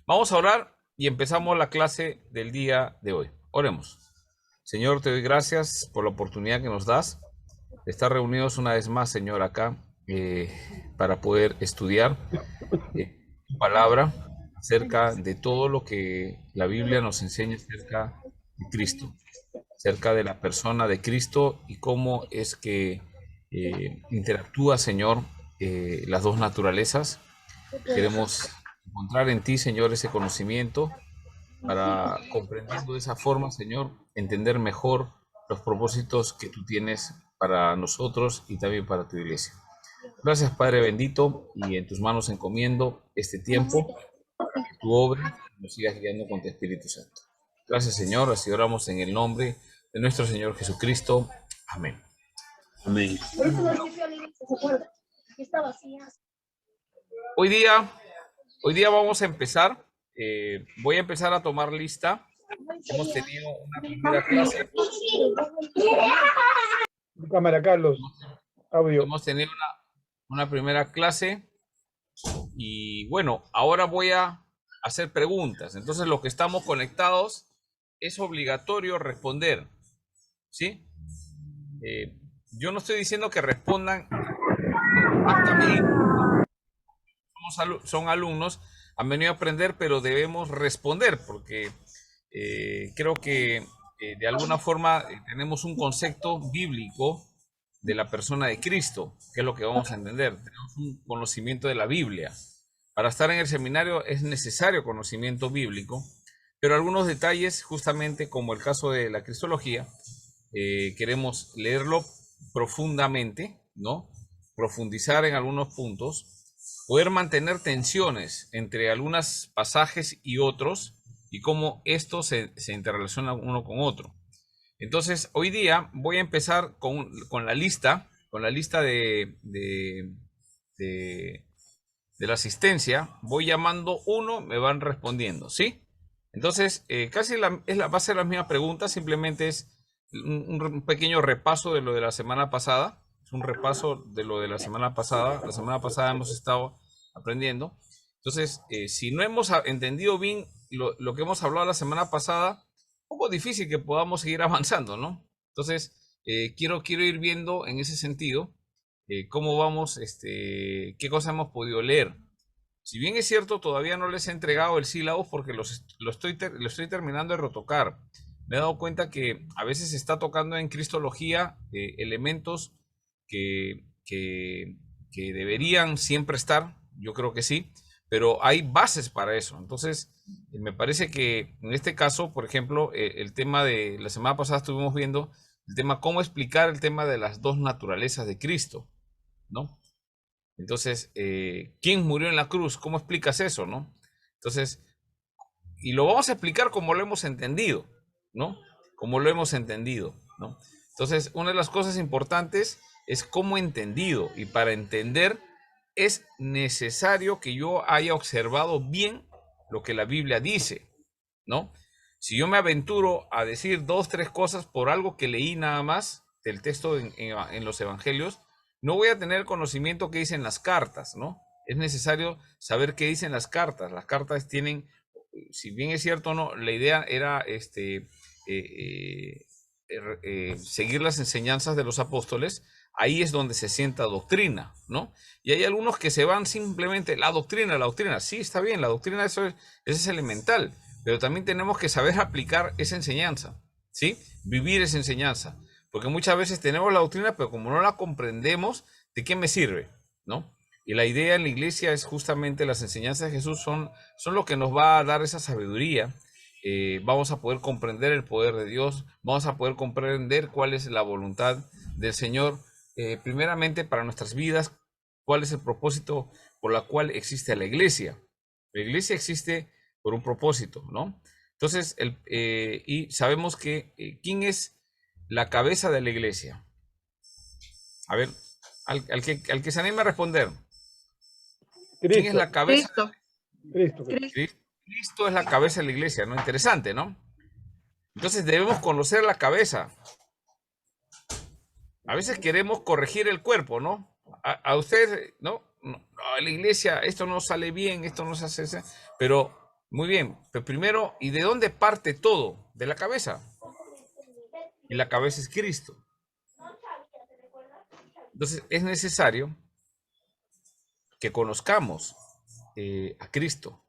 Vamos a orar y empezamos la clase del día de hoy. Oremos. Señor, te doy gracias por la oportunidad que nos das de estar reunidos una vez más, Señor, acá para poder estudiar tu palabra acerca de todo lo que la Biblia nos enseña acerca de Cristo, acerca de la persona de Cristo y cómo es que interactúa, Señor, las dos naturalezas. Queremos encontrar en ti, Señor, ese conocimiento para, comprendiendo de esa forma, Señor, entender mejor los propósitos que tú tienes para nosotros y también para tu iglesia. Gracias, Padre bendito, y en tus manos encomiendo este tiempo para que tu obra nos sigas guiando con tu Espíritu Santo. Gracias, Señor, así oramos en el nombre de nuestro Señor Jesucristo. Amén. Amén. Hoy día vamos a empezar. Voy a empezar a tomar lista. Hemos tenido una primera clase. Cámara, Carlos. Audio. Hemos tenido una primera clase y bueno, ahora voy a hacer preguntas. Entonces, los que estamos conectados, es obligatorio responder, ¿sí? Yo no estoy diciendo que respondan exactamente. Son alumnos, han venido a aprender, pero debemos responder porque creo que de alguna forma tenemos un concepto bíblico de la persona de Cristo, que es lo que vamos a entender. Tenemos un conocimiento de la Biblia. Para estar en el seminario es necesario conocimiento bíblico, pero algunos detalles, justamente como el caso de la cristología, queremos leerlo profundamente, ¿no? Profundizar en algunos puntos, poder mantener tensiones entre algunos pasajes y otros, y cómo estos se interrelacionan uno con otro. Entonces, hoy día voy a empezar con la lista, de la asistencia. Voy llamando uno, me van respondiendo, ¿sí? Entonces, va a ser la misma pregunta, simplemente es un pequeño repaso de lo de la semana pasada. Es un repaso de lo de la semana pasada. La semana pasada hemos estado aprendiendo. Entonces, si no hemos entendido bien lo que hemos hablado la semana pasada, un poco difícil que podamos seguir avanzando, ¿no? Entonces, quiero ir viendo en ese sentido cómo vamos, qué cosas hemos podido leer. Si bien es cierto, todavía no les he entregado el sílabo porque lo estoy terminando de retocar. Me he dado cuenta que a veces se está tocando en cristología elementos que deberían siempre estar, yo creo que sí, pero hay bases para eso. Entonces, me parece que en este caso, por ejemplo, el tema de la semana pasada estuvimos viendo el tema, cómo explicar el tema de las dos naturalezas de Cristo, ¿no? Entonces, ¿quién murió en la cruz? ¿Cómo explicas eso, no? Entonces, y lo vamos a explicar como lo hemos entendido, ¿no? Como lo hemos entendido, ¿no? Entonces, una de las cosas importantes es cómo entendido, y para entender es necesario que yo haya observado bien lo que la Biblia dice, ¿no? Si yo me aventuro a decir dos, tres cosas por algo que leí nada más del texto en los evangelios, no voy a tener conocimiento que dicen las cartas, ¿no? Es necesario saber qué dicen las cartas. Las cartas tienen, si bien es cierto, no, la idea era seguir las enseñanzas de los apóstoles. Ahí es donde se sienta doctrina, ¿no? Y hay algunos que se van simplemente, la doctrina, sí, está bien, la doctrina eso es elemental, pero también tenemos que saber aplicar esa enseñanza, ¿sí? Vivir esa enseñanza, porque muchas veces tenemos la doctrina, pero como no la comprendemos, ¿de qué me sirve? ¿No? Y la idea en la iglesia es justamente las enseñanzas de Jesús son lo que nos va a dar esa sabiduría. Vamos a poder comprender el poder de Dios, vamos a poder comprender cuál es la voluntad del Señor, primeramente para nuestras vidas, cuál es el propósito por la cual existe la iglesia. La iglesia existe por un propósito, ¿no? Entonces, y sabemos que ¿quién es la cabeza de la iglesia? A ver, al que se anime a responder. ¿Quién es Cristo. la cabeza? Cristo. Cristo es la cabeza de la iglesia, ¿no? Interesante, ¿no? Entonces debemos conocer la cabeza. A veces queremos corregir el cuerpo, ¿no? A usted, ¿no? No, la iglesia, esto no sale bien, esto no se hace, pero Muy bien, pero primero, ¿y de dónde parte todo? De la cabeza. Y la cabeza es Cristo. Entonces es necesario que conozcamos a Cristo,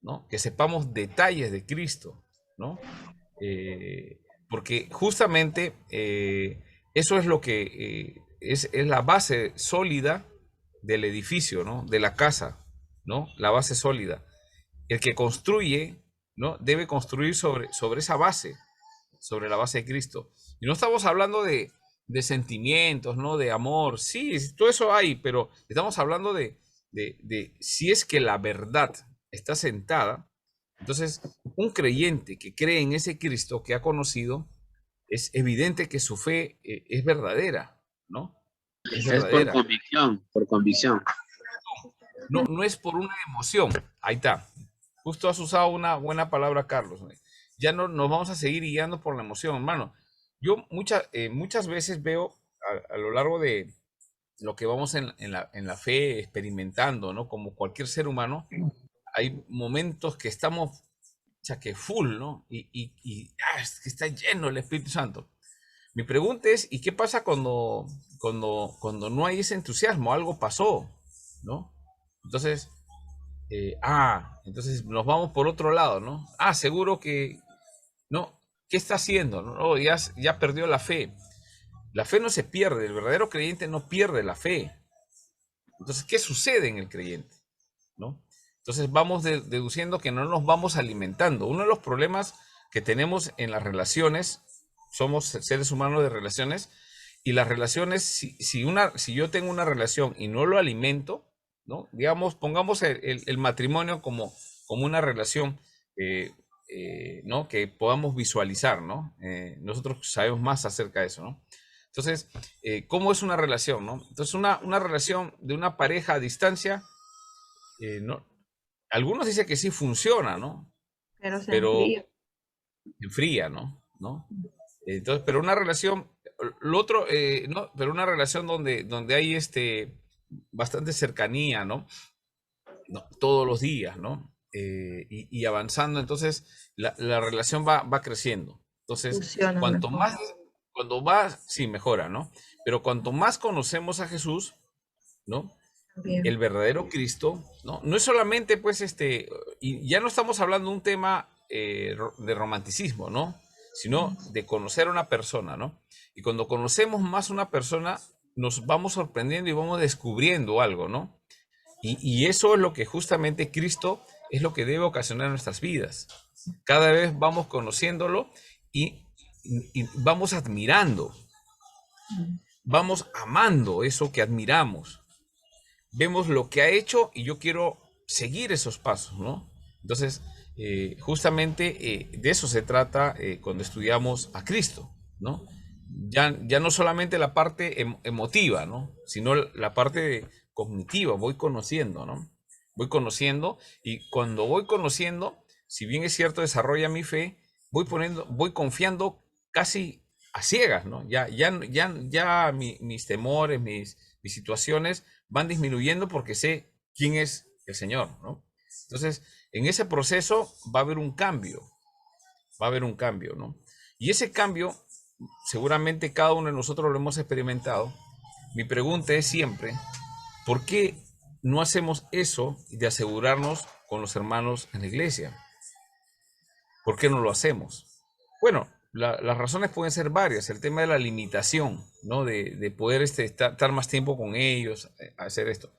¿no? Que sepamos detalles de Cristo, ¿no? Porque justamente eso es lo que es la base sólida del edificio, ¿no? De la casa, ¿no? La base sólida. El que construye, ¿no? Debe construir sobre esa base, sobre la base de Cristo. Y no estamos hablando de sentimientos, ¿no? De amor. Sí, todo eso hay, pero estamos hablando de si es que la verdad está sentada. Entonces, un creyente que cree en ese Cristo que ha conocido, es evidente que su fe es verdadera, ¿no? Es Es por verdadera. convicción, por convicción. No, no es por una emoción. Ahí está. Justo has usado una buena palabra, Carlos. Ya no nos vamos a seguir guiando por la emoción, hermano. Yo muchas veces veo a lo largo de lo que vamos en la fe experimentando, ¿no? Como cualquier ser humano, hay momentos que estamos, ya que full, ¿no? Es que está lleno el Espíritu Santo. Mi pregunta es, ¿y qué pasa cuando no hay ese entusiasmo? Algo pasó, ¿no? Entonces, entonces nos vamos por otro lado, ¿no? Seguro que, ¿no? ¿Qué está haciendo? ¿No? Oh, ya perdió la fe. La fe no se pierde, el verdadero creyente no pierde la fe. Entonces, ¿qué sucede en el creyente? ¿No? Entonces vamos deduciendo que no nos vamos alimentando. Uno de los problemas que tenemos en las relaciones, somos seres humanos de relaciones, y las relaciones, si yo tengo una relación y no lo alimento, ¿no? Digamos, pongamos el matrimonio como una relación, ¿no? Que podamos visualizar, ¿no? Nosotros sabemos más acerca de eso, ¿no? Entonces, ¿cómo es una relación, no? Entonces, una relación de una pareja a distancia, no, algunos dicen que sí funciona, ¿no? Pero se Pero enfría. enfría, ¿no? ¿No? Entonces, pero una relación, lo otro, no, pero una relación donde hay bastante cercanía, ¿no? No, todos los días, ¿no? Y avanzando, entonces la relación va creciendo. Entonces, Funciona cuanto mejor. más, cuando más, sí, mejora, ¿no? Pero cuanto más conocemos a Jesús, ¿no? El Bien. verdadero Cristo, ¿no? No es solamente, pues, y ya no estamos hablando de un tema de romanticismo, ¿no? Sino de conocer a una persona, ¿no? Y cuando conocemos más a una persona, nos vamos sorprendiendo y vamos descubriendo algo, ¿no? Y eso es lo que justamente Cristo es lo que debe ocasionar en nuestras vidas. Cada vez vamos conociéndolo y vamos admirando, vamos amando eso que admiramos. Vemos lo que ha hecho y yo quiero seguir esos pasos, ¿no? Entonces, justamente de eso se trata cuando estudiamos a Cristo, ¿no? Ya no solamente la parte emotiva, ¿no? Sino la parte cognitiva, voy conociendo, ¿no? Voy conociendo y cuando voy conociendo, si bien es cierto, desarrolla mi fe, voy confiando casi a ciegas, ¿no? Ya mis temores, mis situaciones van disminuyendo porque sé quién es el Señor, ¿no? Entonces, en ese proceso va a haber un cambio, ¿no? Y ese cambio, seguramente cada uno de nosotros lo hemos experimentado. Mi pregunta es siempre, ¿por qué no hacemos eso de asegurarnos con los hermanos en la iglesia? ¿Por qué no lo hacemos? Bueno, las razones pueden ser varias. El tema de la limitación, ¿no? De poder estar más tiempo con ellos, hacer esto.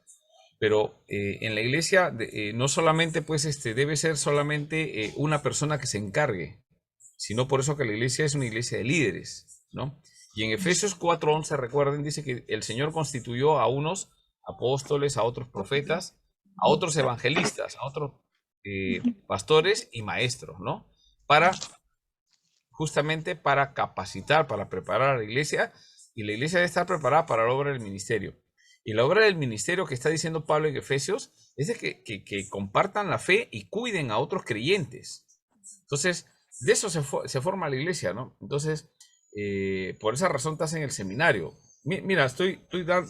Pero en la iglesia no solamente pues debe ser solamente una persona que se encargue, sino por eso que la iglesia es una iglesia de líderes, ¿no? Y en Efesios 4:11, recuerden, dice que el Señor constituyó a unos apóstoles, a otros profetas, a otros evangelistas, a otros pastores y maestros, ¿no? Justamente para capacitar, para preparar a la iglesia, y la iglesia debe estar preparada para la obra del ministerio. Y la obra del ministerio que está diciendo Pablo en Efesios es de que compartan la fe y cuiden a otros creyentes. Entonces, de eso se forma la iglesia, ¿no? Entonces, por esa razón estás en el seminario. Mira, estoy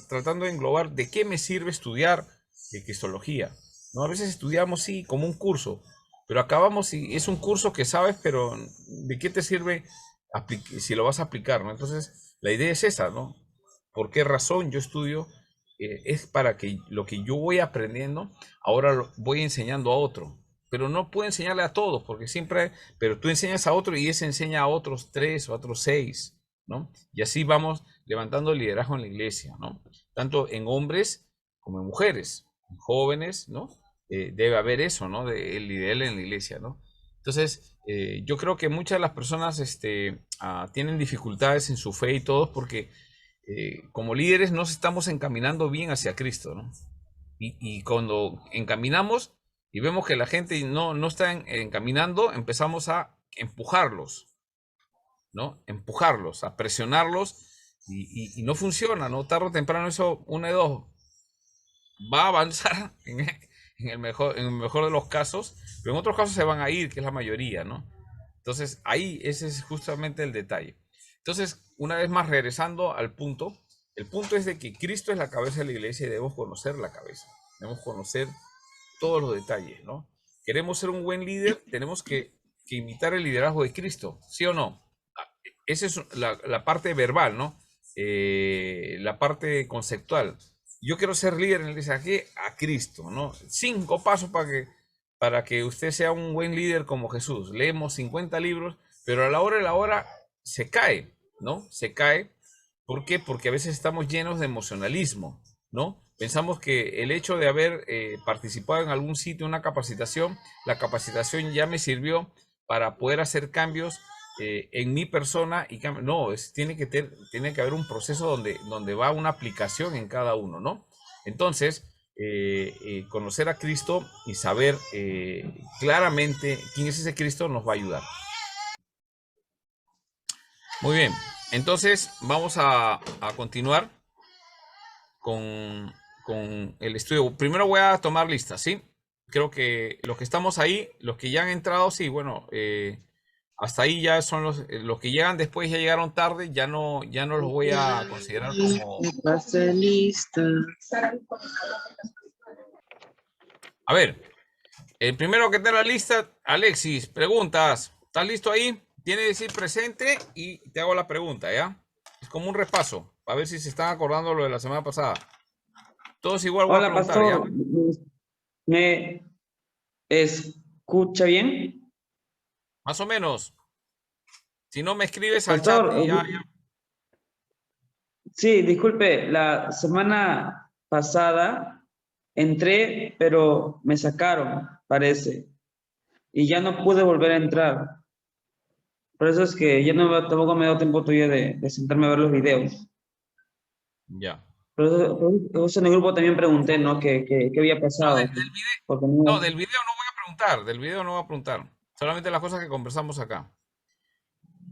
tratando de englobar de qué me sirve estudiar cristología, ¿no? A veces estudiamos, sí, como un curso, pero acabamos y es un curso que sabes, pero ¿de qué te sirve si lo vas a aplicar, ¿no? Entonces, la idea es esa, ¿no? ¿Por qué razón yo estudio? Es para que lo que yo voy aprendiendo, ahora lo voy enseñando a otro. Pero no puedo enseñarle a todos, porque siempre, pero tú enseñas a otro y ese enseña a otros 3 o a otros 6, ¿no? Y así vamos levantando liderazgo en la iglesia, ¿no? Tanto en hombres como en mujeres, en jóvenes, ¿no? Debe haber eso, ¿no? El liderazgo en la iglesia, ¿no? Entonces, yo creo que muchas de las personas tienen dificultades en su fe y todo porque como líderes nos estamos encaminando bien hacia Cristo, ¿no? Y cuando encaminamos y vemos que la gente no está encaminando, empezamos a empujarlos, ¿no? Empujarlos, a presionarlos y no funciona, ¿no? Tarde o temprano eso, una de dos, va a avanzar en el mejor de los casos, pero en otros casos se van a ir, que es la mayoría, ¿no? Entonces, ahí ese es justamente el detalle. Entonces, una vez más, regresando al punto, el punto es de que Cristo es la cabeza de la iglesia y debemos conocer la cabeza, debemos conocer todos los detalles, ¿no? Queremos ser un buen líder, tenemos que imitar el liderazgo de Cristo, ¿sí o no? Esa es la parte verbal, ¿no? La parte conceptual. Yo quiero ser líder en el mensaje a Cristo, ¿no? 5 pasos para que usted sea un buen líder como Jesús. Leemos 50 libros, pero a la hora de la hora se cae, ¿no? Se cae. ¿Por qué? Porque a veces estamos llenos de emocionalismo, ¿no? Pensamos que el hecho de haber participado en algún sitio, una capacitación, la capacitación ya me sirvió para poder hacer cambios en mi persona y no, tiene que haber un proceso donde va una aplicación en cada uno, ¿no? Entonces, conocer a Cristo y saber claramente quién es ese Cristo nos va a ayudar. Muy bien, entonces vamos a continuar con el estudio. Primero voy a tomar lista, ¿sí? Creo que los que estamos ahí, los que ya han entrado, sí, bueno, hasta ahí ya son los que llegan después, ya llegaron tarde, ya no los voy a considerar como... lista. A ver, el primero que está en la lista, Alexis, preguntas. ¿Estás listo ahí? Tiene que decir presente y te hago la pregunta, ¿ya? Es como un repaso, a ver si se están acordando lo de la semana pasada. Todos igual voy a Hola, preguntar, ¿ya? pastor. ¿Me escucha bien? Más o menos. Si no me escribes al Pastor, chat y ya. sí, disculpe, la semana pasada entré, pero me sacaron, parece, y ya no pude volver a entrar. Por eso es que ya no tampoco me dio tiempo todavía de sentarme a ver los videos. Ya. Por eso en el grupo también pregunté, ¿no? ¿Qué había No, pasado? Porque no, del video no voy a preguntar, del video no voy a preguntar. Solamente las cosas que conversamos acá.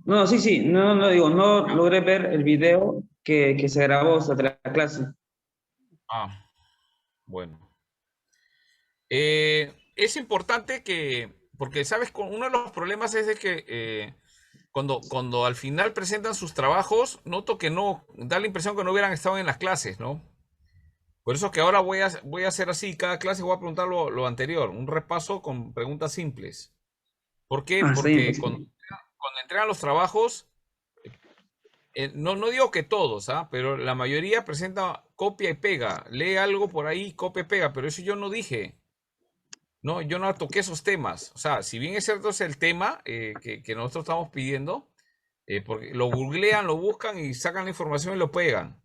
no, sí, no digo, no logré ver el video que se grabó, o sea, de la clase. Ah, bueno. Es importante porque sabes, uno de los problemas es de que cuando al final presentan sus trabajos, noto que no, da la impresión que no hubieran estado en las clases, ¿no? Por eso que ahora voy a hacer así, cada clase voy a preguntar lo anterior, un repaso con preguntas simples. ¿Por qué? Ah, está bien, Porque pues. cuando entregan los trabajos, no digo que todos, pero la mayoría presenta copia y pega, lee algo por ahí, copia y pega, pero eso yo no dije. No, yo no toqué esos temas. O sea, si bien es cierto es el tema que nosotros estamos pidiendo, porque lo googlean, lo buscan y sacan la información y lo pegan.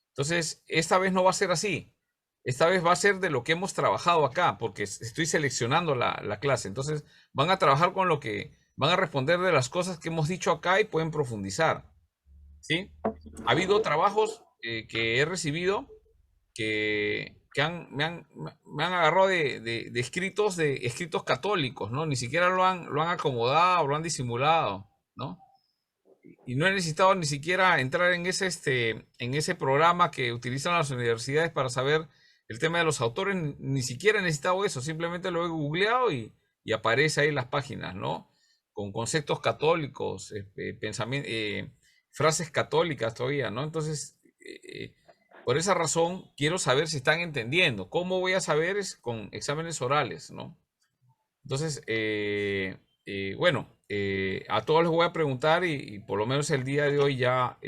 Entonces, esta vez no va a ser así. Esta vez va a ser de lo que hemos trabajado acá, porque estoy seleccionando la clase. Entonces, van a trabajar con lo que van a responder de las cosas que hemos dicho acá y pueden profundizar. ¿Sí? Ha habido trabajos que he recibido que me han agarrado de escritos católicos, ¿no? Ni siquiera lo han acomodado, lo han disimulado, ¿no? Y no he necesitado ni siquiera entrar en ese programa que utilizan las universidades para saber el tema de los autores, ni siquiera he necesitado eso, simplemente lo he googleado y aparece ahí en las páginas, ¿no? Con conceptos católicos, frases católicas todavía, ¿no? Entonces, por esa razón, quiero saber si están entendiendo. ¿Cómo voy a saber? Es con exámenes orales, ¿no? Entonces, bueno, a todos les voy a preguntar y por lo menos el día de hoy ya,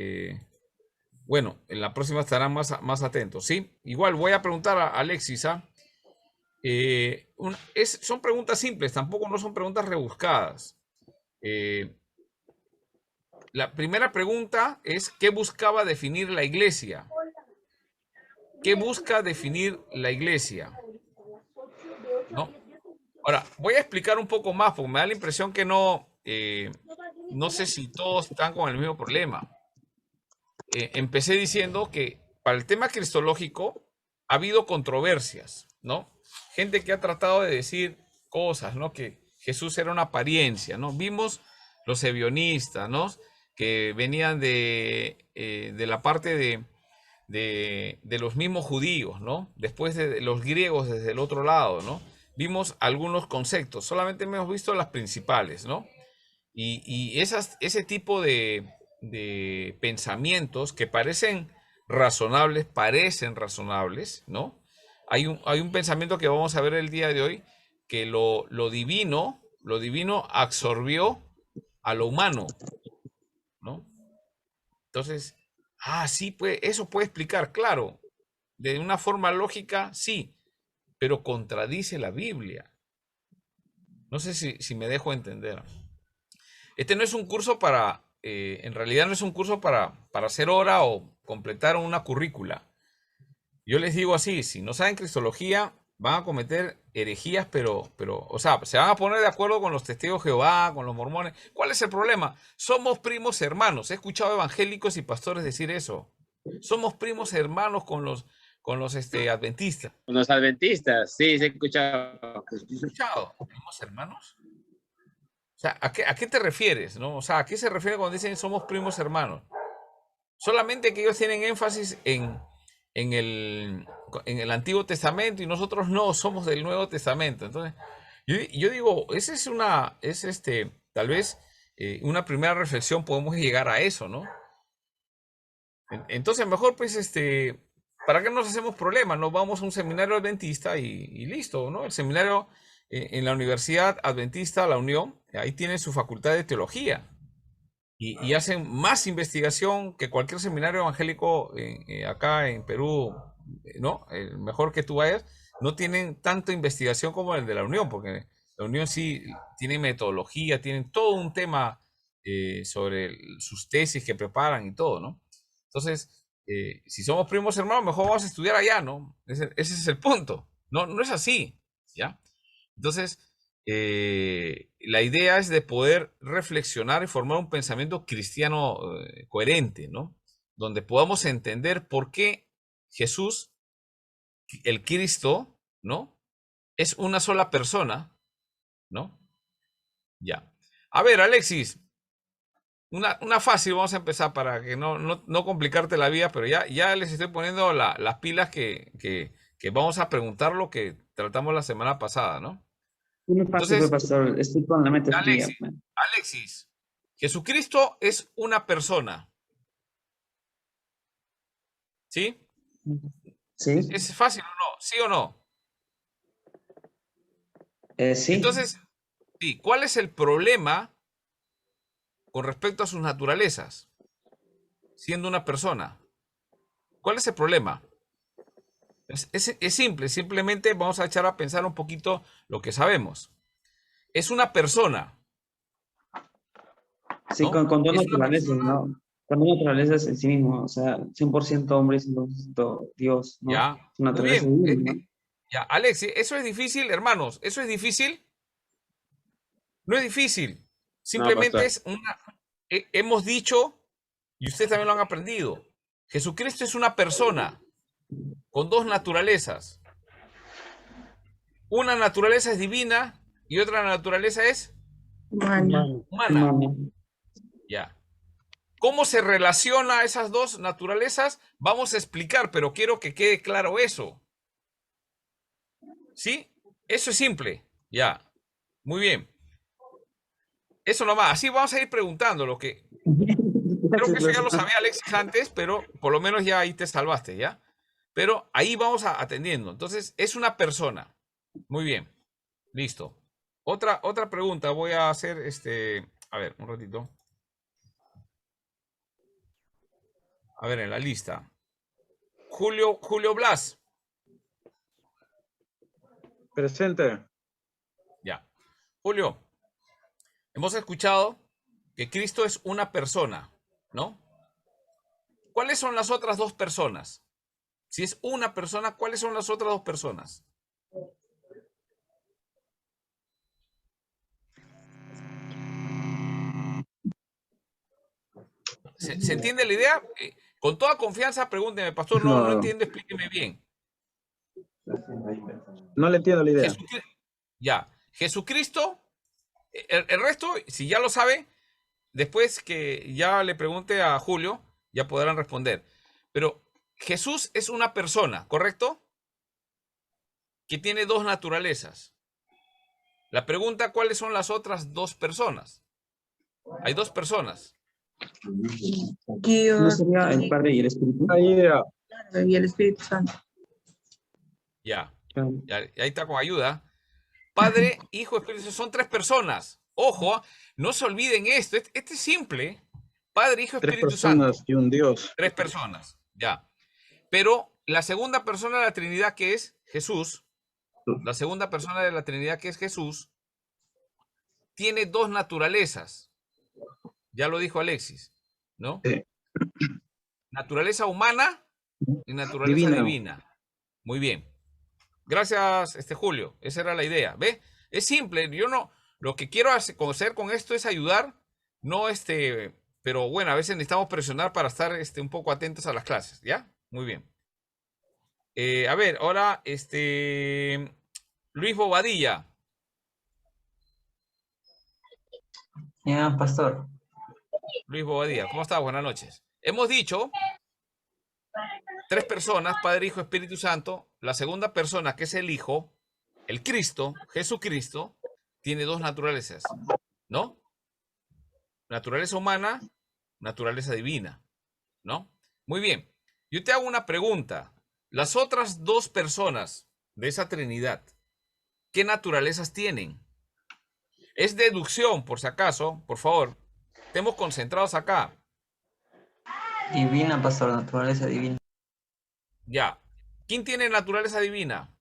bueno, en la próxima estarán más atentos, ¿sí? Igual voy a preguntar a Alexis, ¿ah? Son preguntas simples, tampoco no son preguntas rebuscadas. La primera pregunta es, ¿qué buscaba definir la iglesia? ¿Qué busca definir la iglesia? ¿No? Ahora, voy a explicar un poco más, porque me da la impresión que no sé si todos están con el mismo problema. Empecé diciendo que para el tema cristológico ha habido controversias, ¿no? Gente que ha tratado de decir cosas, ¿no? Que Jesús era una apariencia, ¿no? Vimos los ebionistas, ¿no? Que venían de la parte de los mismos judíos, ¿no? Después de los griegos desde el otro lado, ¿no? Vimos algunos conceptos, solamente hemos visto las principales, ¿no? Y ese tipo de pensamientos que parecen razonables, ¿no? Hay un pensamiento que vamos a ver el día de hoy, que lo divino absorbió a lo humano, ¿no? Entonces, sí, pues, eso puede explicar, claro, de una forma lógica, sí, pero contradice la Biblia. No sé si me dejo entender. Este no es un curso en realidad no es un curso para hacer hora o completar una currícula. Yo les digo así, si no saben cristología, van a cometer herejías, o sea, se van a poner de acuerdo con los testigos de Jehová, con los mormones. ¿Cuál es el problema? Somos primos hermanos. He escuchado evangélicos y pastores decir eso. Somos primos hermanos con los adventistas. Con los adventistas, sí, se ha escuchado. ¿Has escuchado? ¿Primos hermanos? O sea, ¿a qué te refieres, no? O sea, ¿a qué se refiere cuando dicen somos primos hermanos? Solamente que ellos tienen énfasis en el Antiguo Testamento y nosotros no, somos del Nuevo Testamento. Entonces, yo digo, esa es tal vez una primera reflexión, podemos llegar a eso, ¿no? Entonces, mejor pues, ¿para qué nos hacemos problemas? Nos vamos a un seminario adventista y listo, ¿no? El seminario en la Universidad Adventista La Unión, ahí tienen su facultad de teología y hacen más investigación que cualquier seminario evangélico acá en Perú, ¿no? El mejor que tú vayas, no tienen tanta investigación como el de La Unión, porque La Unión sí tiene metodología, tienen todo un tema sobre sus tesis que preparan y todo, ¿no? Entonces, si somos primos hermanos, mejor vamos a estudiar allá, ¿no? Ese es el punto. No es así, ¿ya? Entonces, la idea es de poder reflexionar y formar un pensamiento cristiano coherente, ¿no? Donde podamos entender por qué Jesús, el Cristo, ¿no? Es una sola persona, ¿no? Ya. A ver, Alexis, una fácil, vamos a empezar para que no complicarte la vida, pero ya les estoy poniendo las pilas que vamos a preguntar lo que tratamos la semana pasada, ¿no? Muy fácil, Entonces, pastor. Estoy con la mente fría. Alexis, Jesucristo es una persona. ¿Sí? Sí, ¿Es fácil o no? ¿Sí o no? sí. Entonces, sí, ¿cuál es el problema con respecto a sus naturalezas? Siendo una persona. ¿Cuál es el problema? Es simple, simplemente vamos a echar a pensar un poquito lo que sabemos. Es una persona. Sí, ¿no? con dos Es una naturalezas, persona, ¿no? Con dos naturalezas en sí mismo, o sea, 100% hombre y 100% Dios, ¿no? ya, Su muy naturaleza bien. divina, ¿no? Ya, Alex, eso es difícil, hermanos. ¿Eso es difícil? No es difícil. No, Simplemente pastor. es hemos dicho, y ustedes también lo han aprendido, Jesucristo es una persona con dos naturalezas. Una naturaleza es divina y otra naturaleza es Humano. humana. Humano. Ya. ¿Cómo se relaciona esas dos naturalezas? Vamos a explicar, pero quiero que quede claro eso. ¿Sí? Eso es simple. Ya. Muy bien. Eso nomás. Así vamos a ir preguntando lo que... Creo que eso ya lo sabía Alexis antes, pero por lo menos ya ahí te salvaste, ¿ya? Pero ahí vamos atendiendo. Entonces, es una persona. Muy bien. Listo. Otra pregunta. Voy a hacer a ver, un ratito. A ver, en la lista. Julio Blas. Presente. Ya. Julio, hemos escuchado que Cristo es una persona, ¿no? ¿Cuáles son las otras dos personas? Si es una persona, ¿cuáles son las otras dos personas? ¿Se entiende la idea? Con toda confianza, pregúnteme, pastor, no No. entiendo, explíqueme bien. No le entiendo la idea. Jesucristo, el resto, si ya lo sabe, después que ya le pregunte a Julio, ya podrán responder. Pero Jesús es una persona, ¿correcto? Que tiene dos naturalezas. La pregunta, ¿cuáles son las otras dos personas? Hay dos personas. ¿No sería el Padre y el Espíritu? Ahí era. Y el Espíritu Santo. Ya, ahí está con ayuda. Padre, Hijo, Espíritu Santo, son tres personas. Ojo, no se olviden esto. Este es simple. Padre, Hijo, Tres Espíritu Santo. personas y un Dios. Tres personas, ya. Pero la segunda persona de la Trinidad, que es Jesús, la segunda persona de la Trinidad, que es Jesús, tiene dos naturalezas. Ya lo dijo Alexis, ¿no? Sí. Naturaleza humana y naturaleza divina. Muy bien. Gracias, Julio. Esa era la idea. ¿Ve? Es simple. Yo no, lo que quiero hacer con esto es ayudar, no pero bueno, a veces necesitamos presionar para estar un poco atentos a las clases, ¿ya? Muy bien. A ver, ahora, Luis Bobadilla. Ya, pastor. Luis Bobadilla, ¿cómo estás? Buenas noches. Hemos dicho tres personas, Padre, Hijo, Espíritu Santo. La segunda persona, que es el Hijo, el Cristo, Jesucristo, tiene dos naturalezas, ¿no? Naturaleza humana, naturaleza divina, ¿no? Muy bien. Yo te hago una pregunta. Las otras dos personas de esa Trinidad, ¿qué naturalezas tienen? Es deducción, por si acaso, por favor. Estemos concentrados acá. Divina, pastor, naturaleza divina. Ya. ¿Quién tiene naturaleza divina?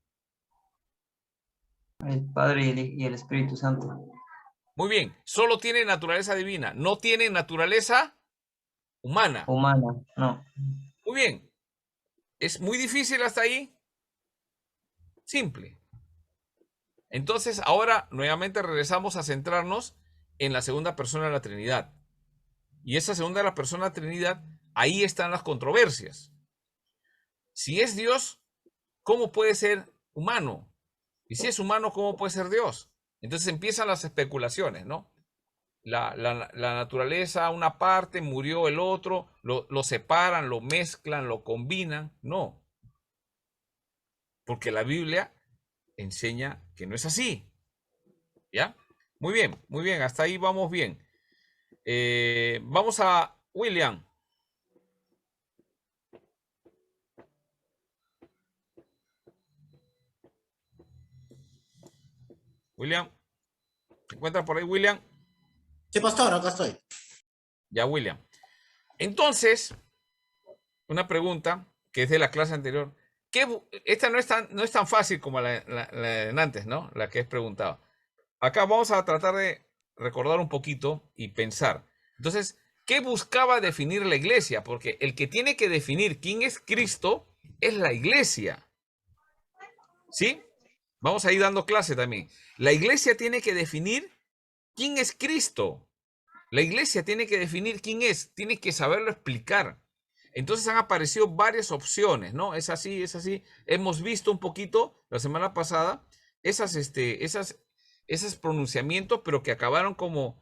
El Padre y el Espíritu Santo. Muy bien. Solo tiene naturaleza divina. No tiene naturaleza humana. Humana, no. Muy bien. ¿Es muy difícil hasta ahí? Simple. Entonces, ahora nuevamente regresamos a centrarnos en la segunda persona de la Trinidad. Y esa segunda de la persona de la Trinidad, ahí están las controversias. Si es Dios, ¿cómo puede ser humano? Y si es humano, ¿cómo puede ser Dios? Entonces empiezan las especulaciones, ¿no? La naturaleza, una parte, murió el otro, lo separan, lo mezclan, lo combinan. No. Porque la Biblia enseña que no es así. ¿Ya? Muy bien, hasta ahí vamos bien. Vamos a William. William, ¿se encuentra por ahí, William? Sí, pastor, acá estoy. Ya, William. Entonces, una pregunta que es de la clase anterior. Esta no es tan fácil como la de antes, ¿no? La que es preguntado. Acá vamos a tratar de recordar un poquito y pensar. Entonces, ¿qué buscaba definir la iglesia? Porque el que tiene que definir quién es Cristo es la iglesia. ¿Sí? Vamos a ir dando clase también. La iglesia tiene que definir quién es Cristo. La iglesia tiene que definir quién es. Tiene que saberlo explicar. Entonces han aparecido varias opciones, ¿no? Es así, es así. Hemos visto un poquito la semana pasada esos pronunciamientos, pero que acabaron como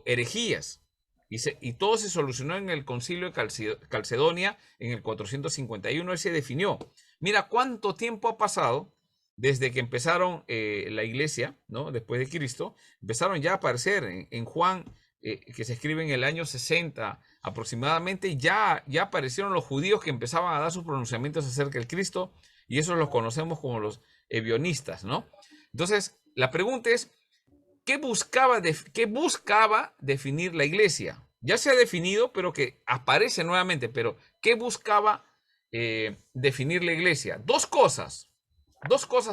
herejías. Y todo se solucionó en el concilio de Calcedonia en el 451. Él se definió. Mira cuánto tiempo ha pasado desde que empezaron la iglesia, ¿no? Después de Cristo, empezaron ya a aparecer en Juan, que se escribe en el año 60 aproximadamente, ya aparecieron los judíos que empezaban a dar sus pronunciamientos acerca del Cristo, y esos los conocemos como los ebionistas, ¿no? Entonces, la pregunta es, ¿qué buscaba definir la iglesia? Ya se ha definido, pero que aparece nuevamente, pero ¿qué buscaba definir la iglesia? Dos cosas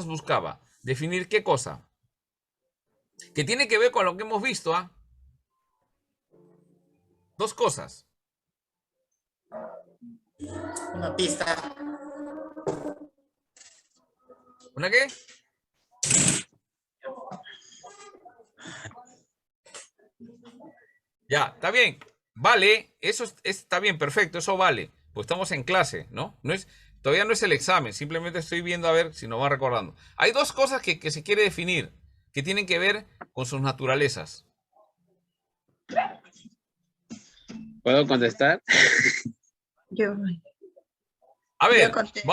buscaba. ¿Definir qué cosa? Que tiene que ver con lo que hemos visto, ¿ah? Dos cosas. Una pista. ¿Una qué? Ya, está bien. Vale, eso está bien, perfecto, eso vale. Pues estamos en clase, ¿no? Todavía no es el examen, simplemente estoy viendo a ver si nos va recordando. Hay dos cosas que se quiere definir, que tienen que ver con sus naturalezas. ¿Puedo contestar? Yo, A ver, yo conté.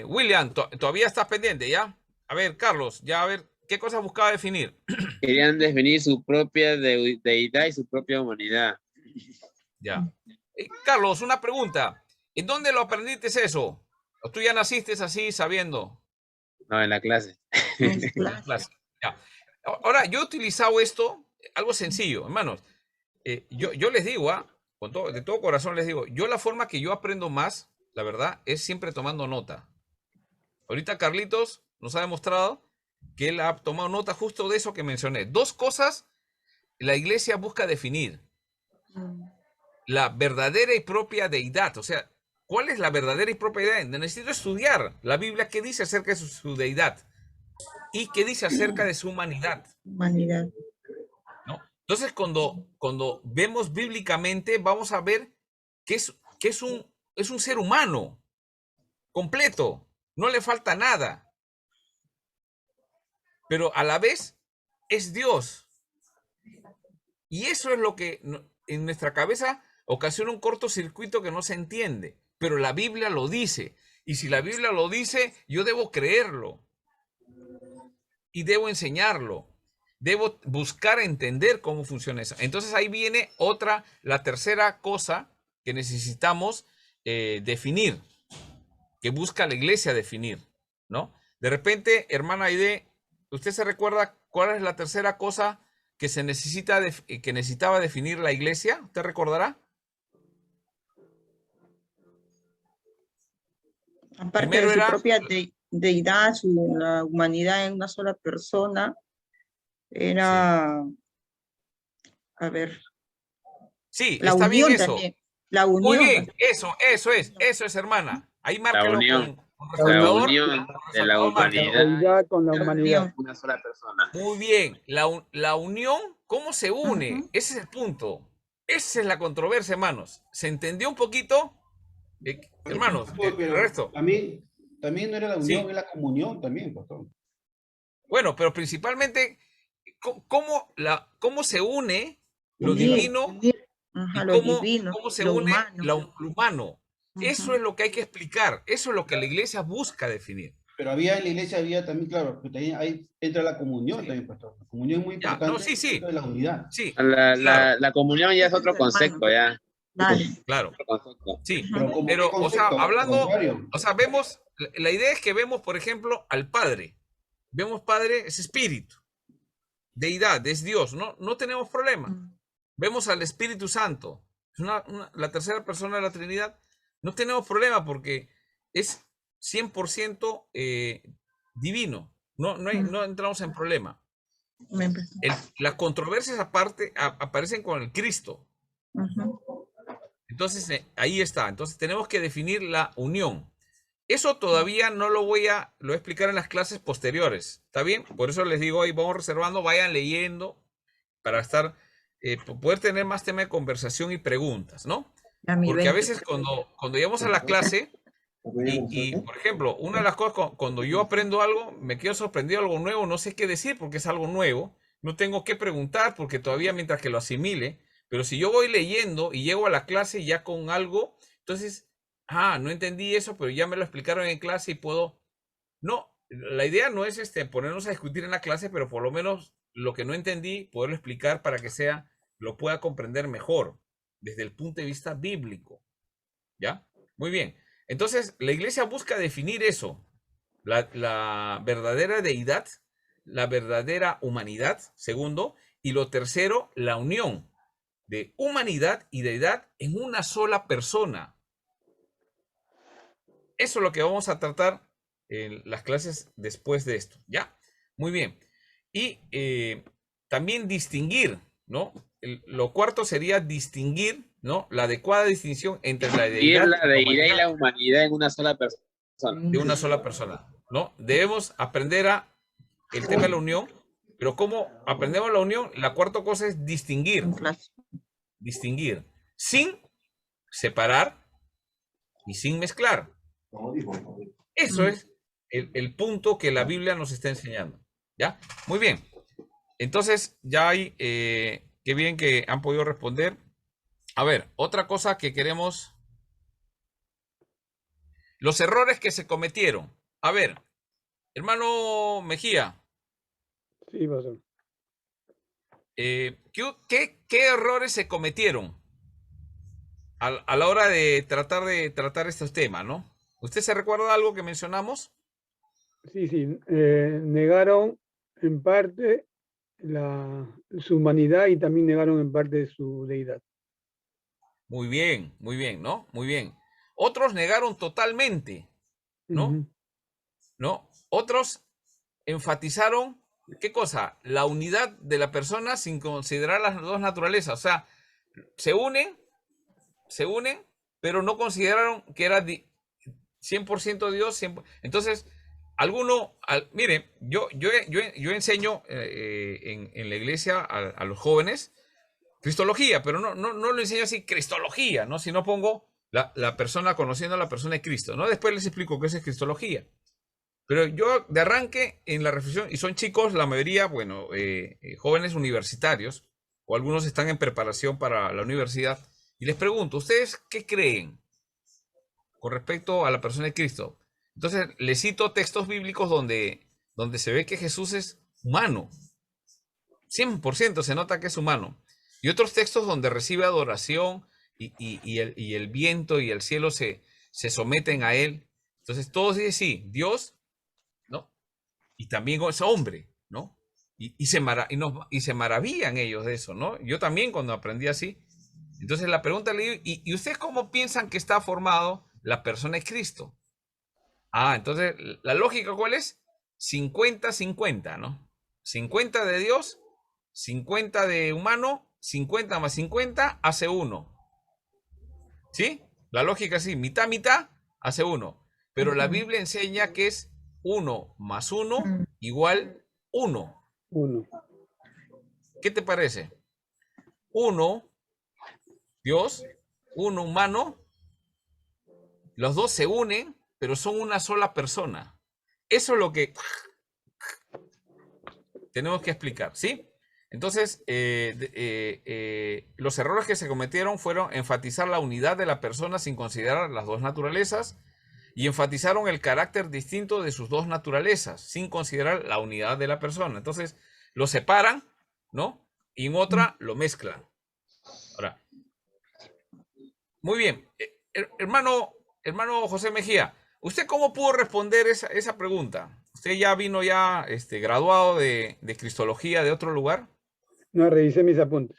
William, todavía estás pendiente, ¿ya? A ver, Carlos, ya a ver, ¿qué cosa buscaba definir? Querían definir su propia deidad y su propia humanidad. Ya. Carlos, una pregunta. ¿En dónde lo aprendiste eso? ¿O tú ya naciste así sabiendo? No, en la clase. En En la clase. clase. Ya. Ahora, yo he utilizado esto, algo sencillo, hermanos. Yo les digo, de todo corazón les digo, yo la forma que yo aprendo más, la verdad, es siempre tomando nota. Ahorita Carlitos nos ha demostrado que él ha tomado nota justo de eso que mencioné. Dos cosas la iglesia busca definir. La verdadera y propia deidad. O sea, ¿cuál es la verdadera y propia deidad? Necesito estudiar la Biblia, qué dice acerca de su deidad y qué dice acerca de su humanidad. Humanidad. ¿No? Entonces, cuando vemos bíblicamente, vamos a ver que es un ser humano completo, no le falta nada, pero a la vez es Dios. Y eso es lo que en nuestra cabeza ocasiona un cortocircuito que no se entiende, pero la Biblia lo dice. Y si la Biblia lo dice, yo debo creerlo y debo enseñarlo. Debo buscar entender cómo funciona eso. Entonces ahí viene la tercera cosa que necesitamos definir, que busca la iglesia definir, ¿no? De repente, hermana Aide, ¿usted se recuerda cuál es la tercera cosa que que necesitaba definir la iglesia? ¿Usted recordará? Aparte Primero de su era, propia deidad, la humanidad en una sola persona, era, a ver, sí, la está bien unión eso. también. La Muy unión. bien, eso es, hermana. Ahí La márquelo unión. con La La resaltador. unión Con de la resaltador, márquelo. humanidad. Deidad con la La humanidad. unión. Una sola persona. Muy bien, la unión, ¿cómo se une? Ujú. Ese es el punto. Esa es la controversia, hermanos. ¿Se entendió un poquito? Hermanos, el Pero resto. también no era la unión, Sí. es la comunión también, pastor. Bueno, pero principalmente, ¿cómo se une lo Unir, divino unir. Ajá, y lo divino, cómo se lo une humano. lo humano? Eso Ujú. es lo que hay que explicar. Eso es lo que la iglesia busca definir. Pero en la iglesia había también, claro, que también ahí entra la comunión Sí. también, pastor. La comunión es muy Ya, importante no, sí. dentro de la unidad. Sí, claro, La comunión ya es otro concepto, ya. Dale. claro. Otro concepto. Sí, Pero como qué pero, o sea, concepto, al contrario. vemos, la idea es que vemos, por ejemplo, al Padre. Vemos Padre, es espíritu, deidad, es Dios, no tenemos problema. Mm. Vemos al Espíritu Santo, es la tercera persona de la Trinidad, no tenemos problema porque es 100% divino, no entramos en problema. Me empezó. Las controversias aparte aparecen con el Cristo. Ujú. Entonces, ahí está. Entonces, tenemos que definir la unión. Eso todavía no lo voy a explicar en las clases posteriores. ¿Está bien? Por eso les digo, ahí vamos reservando, vayan leyendo para poder tener más tema de conversación y preguntas, ¿no? A mi Porque a 20. veces cuando llegamos a la clase, y por ejemplo, una de las cosas, cuando yo aprendo algo, me quedo sorprendido, algo nuevo, no sé qué decir porque es algo nuevo, no tengo que preguntar porque todavía mientras que lo asimile, pero si yo voy leyendo y llego a la clase ya con algo, entonces, no entendí eso, pero ya me lo explicaron en clase y puedo... No, la idea no es ponernos a discutir en la clase, pero por lo menos lo que no entendí, poderlo explicar para que lo pueda comprender mejor desde el punto de vista bíblico. ¿Ya? Muy bien. Entonces, la iglesia busca definir eso. la verdadera deidad, la verdadera humanidad, segundo, y lo tercero, la unión de humanidad y deidad en una sola persona. Eso es lo que vamos a tratar en las clases después de esto, ¿ya? Muy bien. Y también distinguir, ¿no? Lo cuarto sería distinguir, ¿no? La adecuada distinción entre la deidad, La deidad y humanidad la humanidad en una sola persona. de una sola persona, ¿no? Debemos aprender el tema de la unión, pero ¿cómo aprendemos la unión? La cuarta cosa es distinguir, distinguir, sin separar y sin mezclar. Eso es el punto que la Biblia nos está enseñando, ¿ya? Muy bien. Entonces, ya hay, qué bien que han podido responder. A ver, otra cosa que queremos. Los errores que se cometieron. A ver, hermano Mejía. Sí, pastor. ¿Qué errores se cometieron a la hora de tratar estos temas, ¿no? ¿Usted se recuerda algo que mencionamos? Sí, negaron en parte su humanidad y también negaron en parte su deidad. Muy bien, ¿no? Muy bien. Otros negaron totalmente, ¿no? ¿No? Otros enfatizaron, ¿qué cosa? La unidad de la persona sin considerar las dos naturalezas. O sea, se unen, pero no consideraron que era 100% Dios. 100%. Entonces, mire, yo enseño en la iglesia a los jóvenes cristología, pero no lo enseño así, cristología, ¿no? Si no pongo la persona conociendo a la persona de Cristo, ¿no? Después les explico qué es cristología. Pero yo de arranque en la reflexión, y son chicos, la mayoría, bueno, jóvenes universitarios, o algunos están en preparación para la universidad, y les pregunto, ¿ustedes qué creen con respecto a la persona de Cristo? Entonces, les cito textos bíblicos donde se ve que Jesús es humano. 100% se nota que es humano. Y otros textos donde recibe adoración y el viento y el cielo se someten a él. Entonces, todos dicen, sí, Dios, ¿no? Y también es hombre, ¿no? Y se maravillan ellos de eso, ¿no? Yo también cuando aprendí así. Entonces la pregunta le digo, ¿y ustedes cómo piensan que está formado la persona de Cristo? Entonces la lógica ¿cuál es? 50-50, ¿no? 50 de Dios, 50 de humano, 50 más 50 hace 1. ¿Sí? La lógica es así, mitad, mitad hace 1. Pero la Biblia enseña que es 1 más 1 igual 1. ¿Qué te parece? 1, Dios, 1 humano, los dos se unen, pero son una sola persona. Eso es lo que tenemos que explicar, ¿sí? Entonces, los errores que se cometieron fueron enfatizar la unidad de la persona sin considerar las dos naturalezas y enfatizaron el carácter distinto de sus dos naturalezas sin considerar la unidad de la persona. Entonces, lo separan, ¿no? Y en otra lo mezclan. Ahora, muy bien. Hermano José Mejía, ¿usted cómo pudo responder esa pregunta? ¿Usted ya vino graduado de Cristología de otro lugar? No, revisé mis apuntes.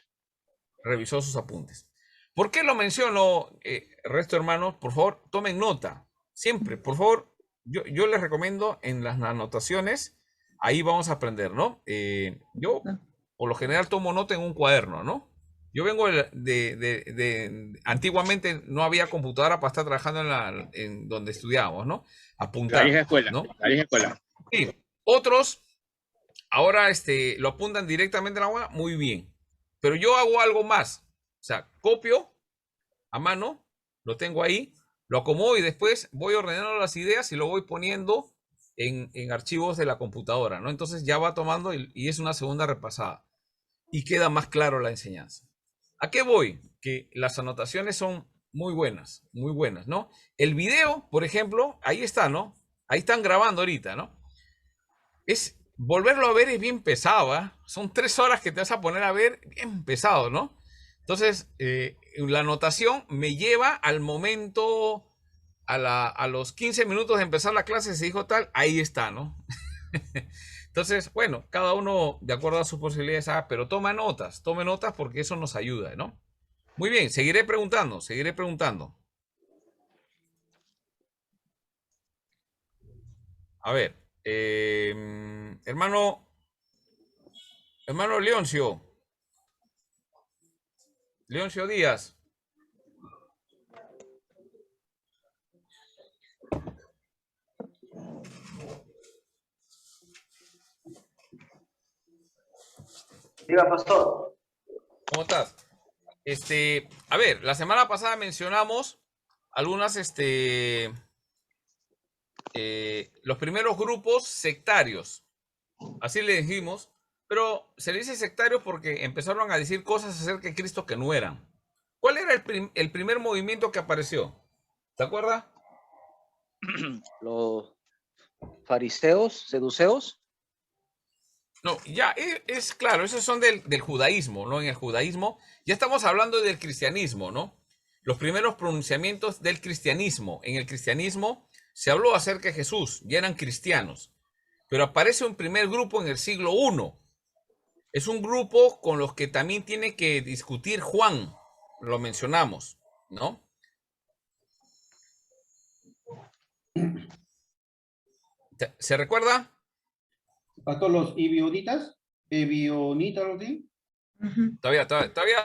Revisó sus apuntes. ¿Por qué lo menciono, resto hermanos? Por favor, tomen nota. Siempre, por favor, yo les recomiendo en las anotaciones, ahí vamos a aprender, ¿no? Yo, por lo general, tomo nota en un cuaderno, ¿no? Yo vengo antiguamente no había computadora para estar trabajando en donde estudiábamos, ¿no? Apuntar. La vieja escuela, ¿no? la vieja escuela. Sí. Otros ahora lo apuntan directamente en la hoja, muy bien. Pero yo hago algo más. O sea, copio a mano, lo tengo ahí, lo acomodo y después voy ordenando las ideas y lo voy poniendo en archivos de la computadora, ¿no? Entonces ya va tomando y es una segunda repasada. Y queda más claro la enseñanza. ¿A qué voy? Que las anotaciones son muy buenas, ¿no? El video, por ejemplo, ahí está, ¿no? Ahí están grabando ahorita, ¿no? Volverlo a ver es bien pesado, ¿eh? Son 3 horas que te vas a poner a ver, bien pesado, ¿no? Entonces, la anotación me lleva al momento a los 15 minutos de empezar la clase se dijo tal, ahí está, ¿no? Entonces, bueno, cada uno de acuerdo a sus posibilidades, pero tome notas porque eso nos ayuda, ¿no? Muy bien, seguiré preguntando, seguiré preguntando. A ver, hermano Leoncio Díaz. Diga, pastor. ¿Cómo estás? A ver, la semana pasada mencionamos algunas, los primeros grupos sectarios. Así le dijimos, pero se le dice sectarios porque empezaron a decir cosas acerca de Cristo que no eran. ¿Cuál era el primer movimiento que apareció? ¿Te acuerdas? Los fariseos, seduceos. No, ya, es claro, esos son del judaísmo, ¿no? En el judaísmo, ya estamos hablando del cristianismo, ¿no? Los primeros pronunciamientos del cristianismo. En el cristianismo se habló acerca de Jesús, ya eran cristianos. Pero aparece un primer grupo en el siglo I. Es un grupo con los que también tiene que discutir Juan, lo mencionamos, ¿no? ¿Se recuerda? Pastor, los ebionitas, lo di. Todavía,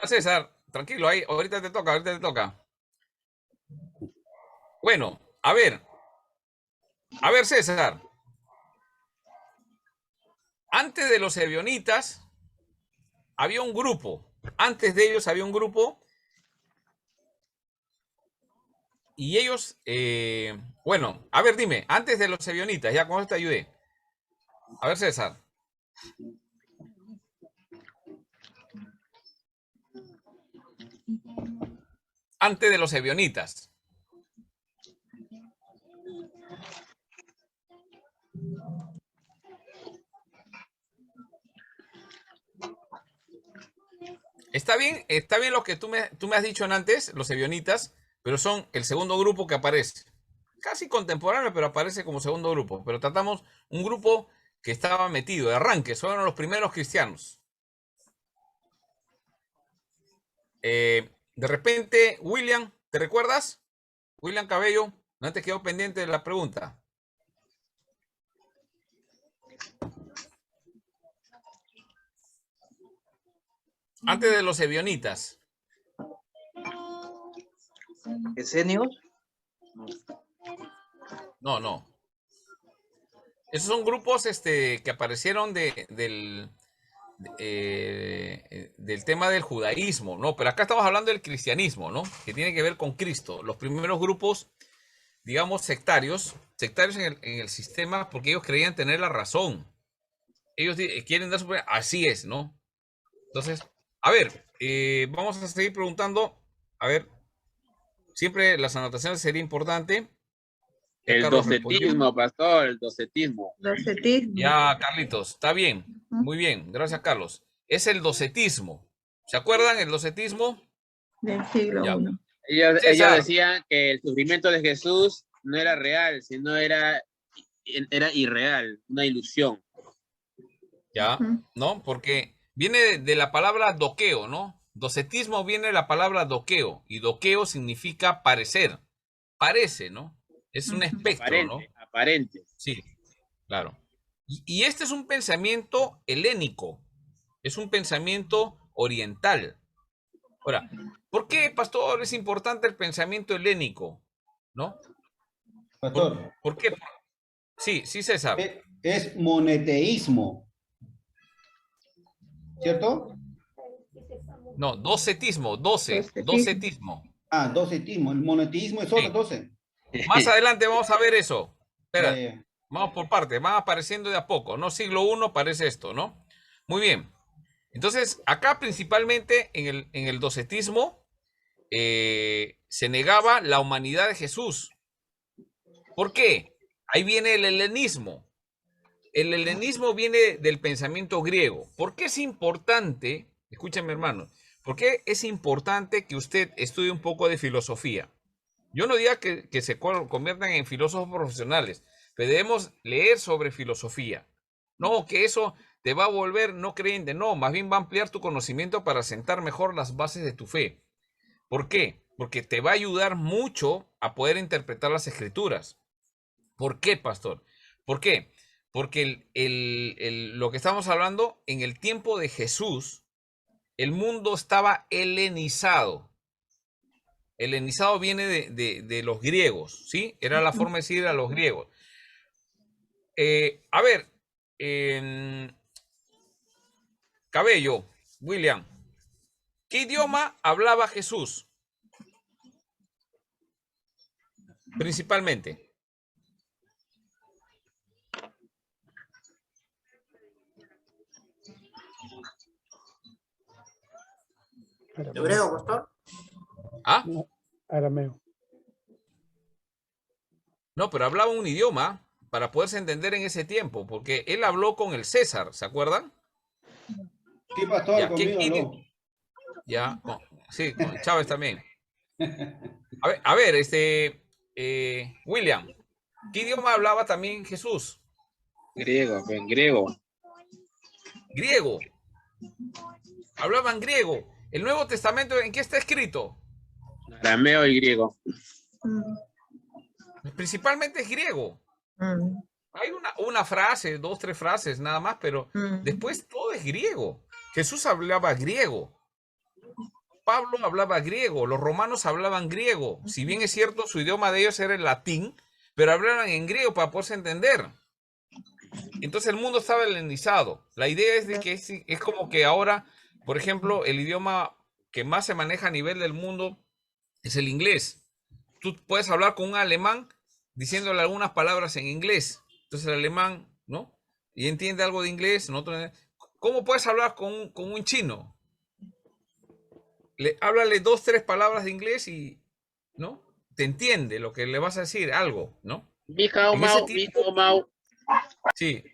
César, tranquilo, ahí, ahorita te toca. Bueno, a ver, César. Antes de los ebionitas había un grupo. Antes de ellos había un grupo. Y ellos, bueno, a ver, dime, antes de los ebionitas, ya con esto te ayudé. A ver, César. Antes de los ebionitas. Está bien lo que tú me has dicho antes, los ebionitas, pero son el segundo grupo que aparece. Casi contemporáneo, pero aparece como segundo grupo. Pero tratamos un grupo que estaba metido de arranque, son los primeros cristianos. De repente, William, ¿te recuerdas? William Cabello, no te quedó pendiente de la pregunta. Antes de los ebionitas. ¿Esenios? No. Esos son grupos que aparecieron del tema del judaísmo, ¿no? Pero acá estamos hablando del cristianismo, ¿no? Que tiene que ver con Cristo. Los primeros grupos, digamos, sectarios en el sistema porque ellos creían tener la razón. Ellos quieren dar su... Así es, ¿no? Entonces, a ver, vamos a seguir preguntando. A ver, siempre las anotaciones sería importante. El docetismo, pastor, el docetismo. Ya, Carlitos, está bien. Muy bien, gracias, Carlos. Es el docetismo. ¿Se acuerdan el docetismo? Del siglo I. Ellos decían que el sufrimiento de Jesús no era real, sino era irreal, una ilusión. Ya, ¿no? Porque viene de la palabra doqueo, ¿no? Docetismo viene de la palabra doqueo, y doqueo significa parecer. Parece, ¿no? Es un espectro, Aparente, ¿no? aparente. Sí, claro. Y este es un pensamiento helénico, es un pensamiento oriental. Ahora, ¿por qué, pastor, es importante el pensamiento helénico? ¿No? Pastor. ¿Por qué? Sí, César. Es monoteísmo. ¿Cierto? No, docetismo. Docetismo. Ah, docetismo. El monoteísmo es otro, 12. Más adelante vamos a ver eso. Espera, vamos por parte, van apareciendo de a poco, ¿no? Siglo I aparece esto, ¿no? Muy bien. Entonces, acá principalmente en el docetismo se negaba la humanidad de Jesús. ¿Por qué? Ahí viene el helenismo. El helenismo viene del pensamiento griego. ¿Por qué es importante? Escúchame, hermano. ¿Por qué es importante que usted estudie un poco de filosofía? Yo no diga que se conviertan en filósofos profesionales, pero debemos leer sobre filosofía. No, que eso te va a volver no creyente, no, más bien va a ampliar tu conocimiento para sentar mejor las bases de tu fe. ¿Por qué? Porque te va a ayudar mucho a poder interpretar las escrituras. ¿Por qué, pastor? ¿Por qué? Porque lo que estamos hablando, en el tiempo de Jesús, el mundo estaba helenizado. Helenizado viene de los griegos, ¿sí? Era la forma de decir a los griegos. A ver, Cabello, William, ¿qué idioma hablaba Jesús? Principalmente. ¿Hebreo, pastor? ¿Ah? No, arameo. No, pero hablaba un idioma para poderse entender en ese tiempo, porque él habló con el César, ¿se acuerdan? Sí, pastor, Ya, conmigo habló. Ya, sí, con Chávez también. A ver, William, ¿qué idioma hablaba también Jesús? Griego, en griego. Griego. Hablaban griego. ¿El Nuevo Testamento en qué está escrito? Arameo y griego. Principalmente es griego. Hay una frase, 2, 3 frases nada más, pero después todo es griego. Jesús hablaba griego. Pablo hablaba griego. Los romanos hablaban griego. Si bien es cierto, su idioma de ellos era el latín, pero hablaban en griego para poderse entender. Entonces el mundo estaba helenizado. La idea es de que es como que ahora, por ejemplo, el idioma que más se maneja a nivel del mundo es el inglés. Tú puedes hablar con un alemán diciéndole algunas palabras en inglés. Entonces el alemán, ¿no? Y entiende algo de inglés. ¿Cómo puedes hablar con un chino? Háblale 2, 3 palabras de inglés y, ¿no? Te entiende lo que le vas a decir, algo, ¿no? Mau. Sí.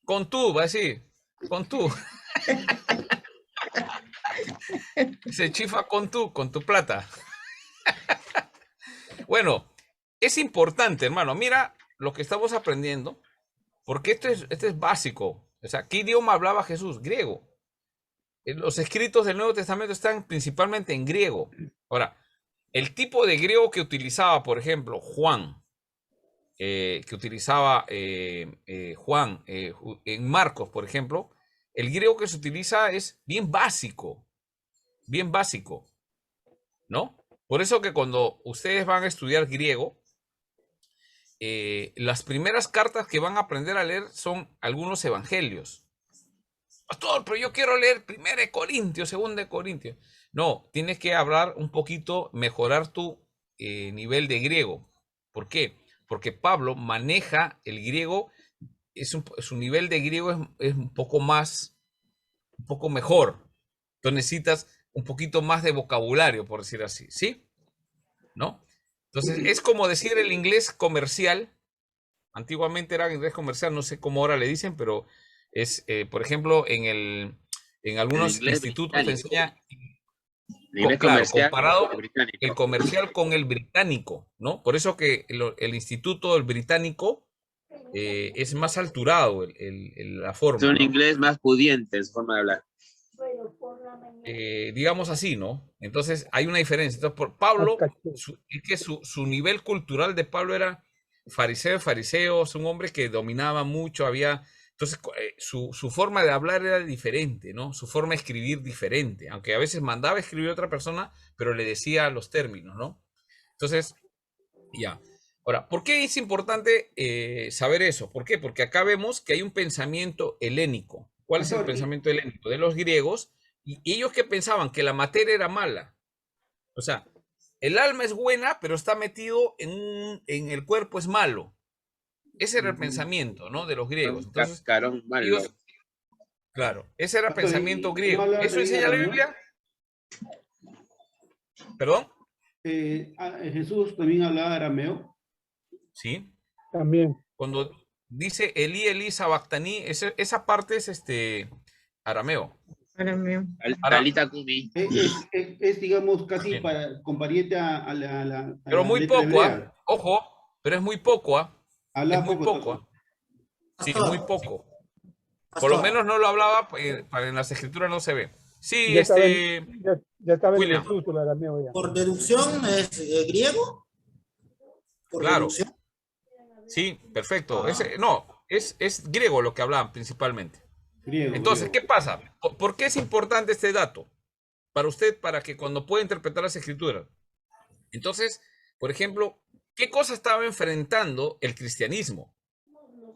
Con tú, va a decir. Con tú. Se chifa con tu plata. Bueno, es importante, hermano. Mira lo que estamos aprendiendo, porque esto es básico. O sea, ¿qué idioma hablaba Jesús? Griego. Los escritos del Nuevo Testamento están principalmente en griego. Ahora, el tipo de griego que utilizaba, por ejemplo, Juan, Juan en Marcos, por ejemplo, el griego que se utiliza es bien básico, ¿no? Por eso que cuando ustedes van a estudiar griego, las primeras cartas que van a aprender a leer son algunos evangelios. Pastor, pero yo quiero leer 1 Corintios, 2 Corintios. No, tienes que hablar un poquito, mejorar tu nivel de griego. ¿Por qué? Porque Pablo maneja el griego, su nivel de griego es un poco mejor. Entonces necesitas un poquito más de vocabulario, por decir así, ¿sí? ¿No? Entonces es como decir el inglés comercial. Antiguamente era inglés comercial, no sé cómo ahora le dicen, pero es, por ejemplo, en algunos institutos te enseña, claro, comparado el comercial con el británico, ¿no? Por eso que el instituto del británico es más alturado la forma. Es un ¿no? inglés más pudiente en su forma de hablar. Digamos así, ¿no? Entonces hay una diferencia. Entonces, por Pablo, es que su nivel cultural de Pablo era fariseo, es un hombre que dominaba mucho, entonces su forma de hablar era diferente, ¿no? Su forma de escribir diferente, aunque a veces mandaba escribir a otra persona, pero le decía los términos, ¿no? Entonces, ya. Ahora, ¿por qué es importante saber eso? ¿Por qué? Porque acá vemos que hay un pensamiento helénico. ¿Cuál es el pensamiento helénico? De los griegos, y ellos que pensaban que la materia era mala. O sea, el alma es buena, pero está metido en el cuerpo es malo. Ese era el pensamiento, ¿no? De los griegos. Entonces, ellos, claro, ese era el pensamiento griego. ¿Eso enseña la Biblia? ¿Perdón? Jesús también hablaba arameo. Sí. También. Cuando dice Elí, Elí, sabactaní, esa parte es arameo. Arameo. Talita Kumi. Es, digamos, casi Bien. con pariente a la Pero muy letra poco, hebrea. ojo, pero es muy poco, Habla es muy poco, poco, entonces. sí, muy poco. Por Pastor, lo menos no lo hablaba, en las escrituras no se ve. Sí, Ya estaba ya estaba en William, desuso el arameo ya. por deducción es griego. Por claro, deducción. sí, perfecto. Ah. Es griego lo que hablaban principalmente. Griego, Entonces, griego. ¿qué pasa? ¿Por qué es importante este dato? Para usted, para que cuando pueda interpretar las escrituras. Entonces, por ejemplo, ¿qué cosa estaba enfrentando el cristianismo?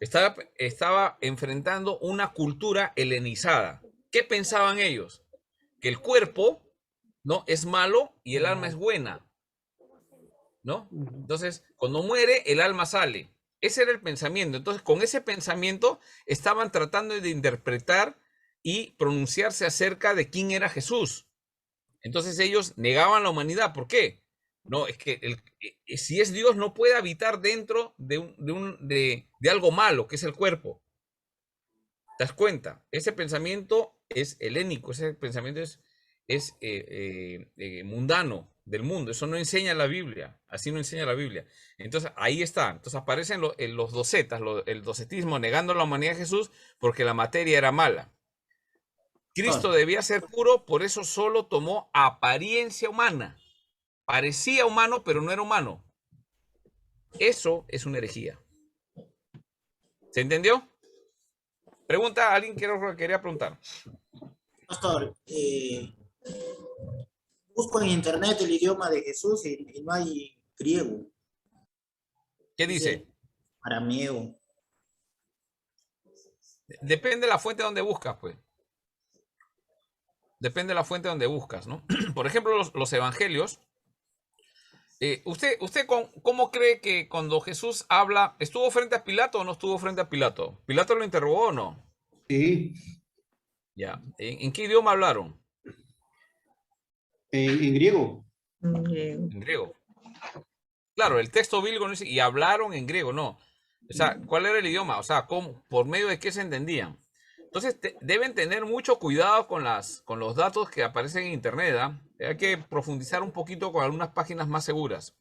Estaba enfrentando una cultura helenizada. ¿Qué pensaban ellos? Que el cuerpo, ¿no?, es malo y el alma es buena, ¿no? Entonces, cuando muere, el alma sale. Ese era el pensamiento. Entonces, con ese pensamiento estaban tratando de interpretar y pronunciarse acerca de quién era Jesús. Entonces ellos negaban la humanidad. ¿Por qué? No, es que si es Dios no puede habitar dentro de algo malo, que es el cuerpo. ¿Te das cuenta? Ese pensamiento es helénico, ese pensamiento es mundano del mundo. Eso no enseña la Biblia. Así no enseña la Biblia. Entonces ahí está. Entonces aparecen los docetas, el docetismo negando la humanidad de Jesús porque la materia era mala. Cristo debía ser puro, por eso solo tomó apariencia humana. Parecía humano, pero no era humano. Eso es una herejía. ¿Se entendió? Pregunta, alguien quería preguntar. Pastor, busco en internet el idioma de Jesús y no hay griego. ¿Qué dice? Arameo. Depende de la fuente donde buscas, pues. Depende de la fuente donde buscas, ¿no? Por ejemplo, los evangelios. ¿Usted cómo cree que cuando Jesús habla, estuvo frente a Pilato o no estuvo frente a Pilato? ¿Pilato lo interrogó o no? Sí. Ya. ¿En qué idioma hablaron? En griego. En griego. Claro, el texto bíblico no dice, y hablaron en griego, no. O sea, ¿cuál era el idioma? O sea, ¿cómo? ¿Por medio de qué se entendían? Entonces, deben tener mucho cuidado con los datos que aparecen en internet, ¿ah? Hay que profundizar un poquito con algunas páginas más seguras.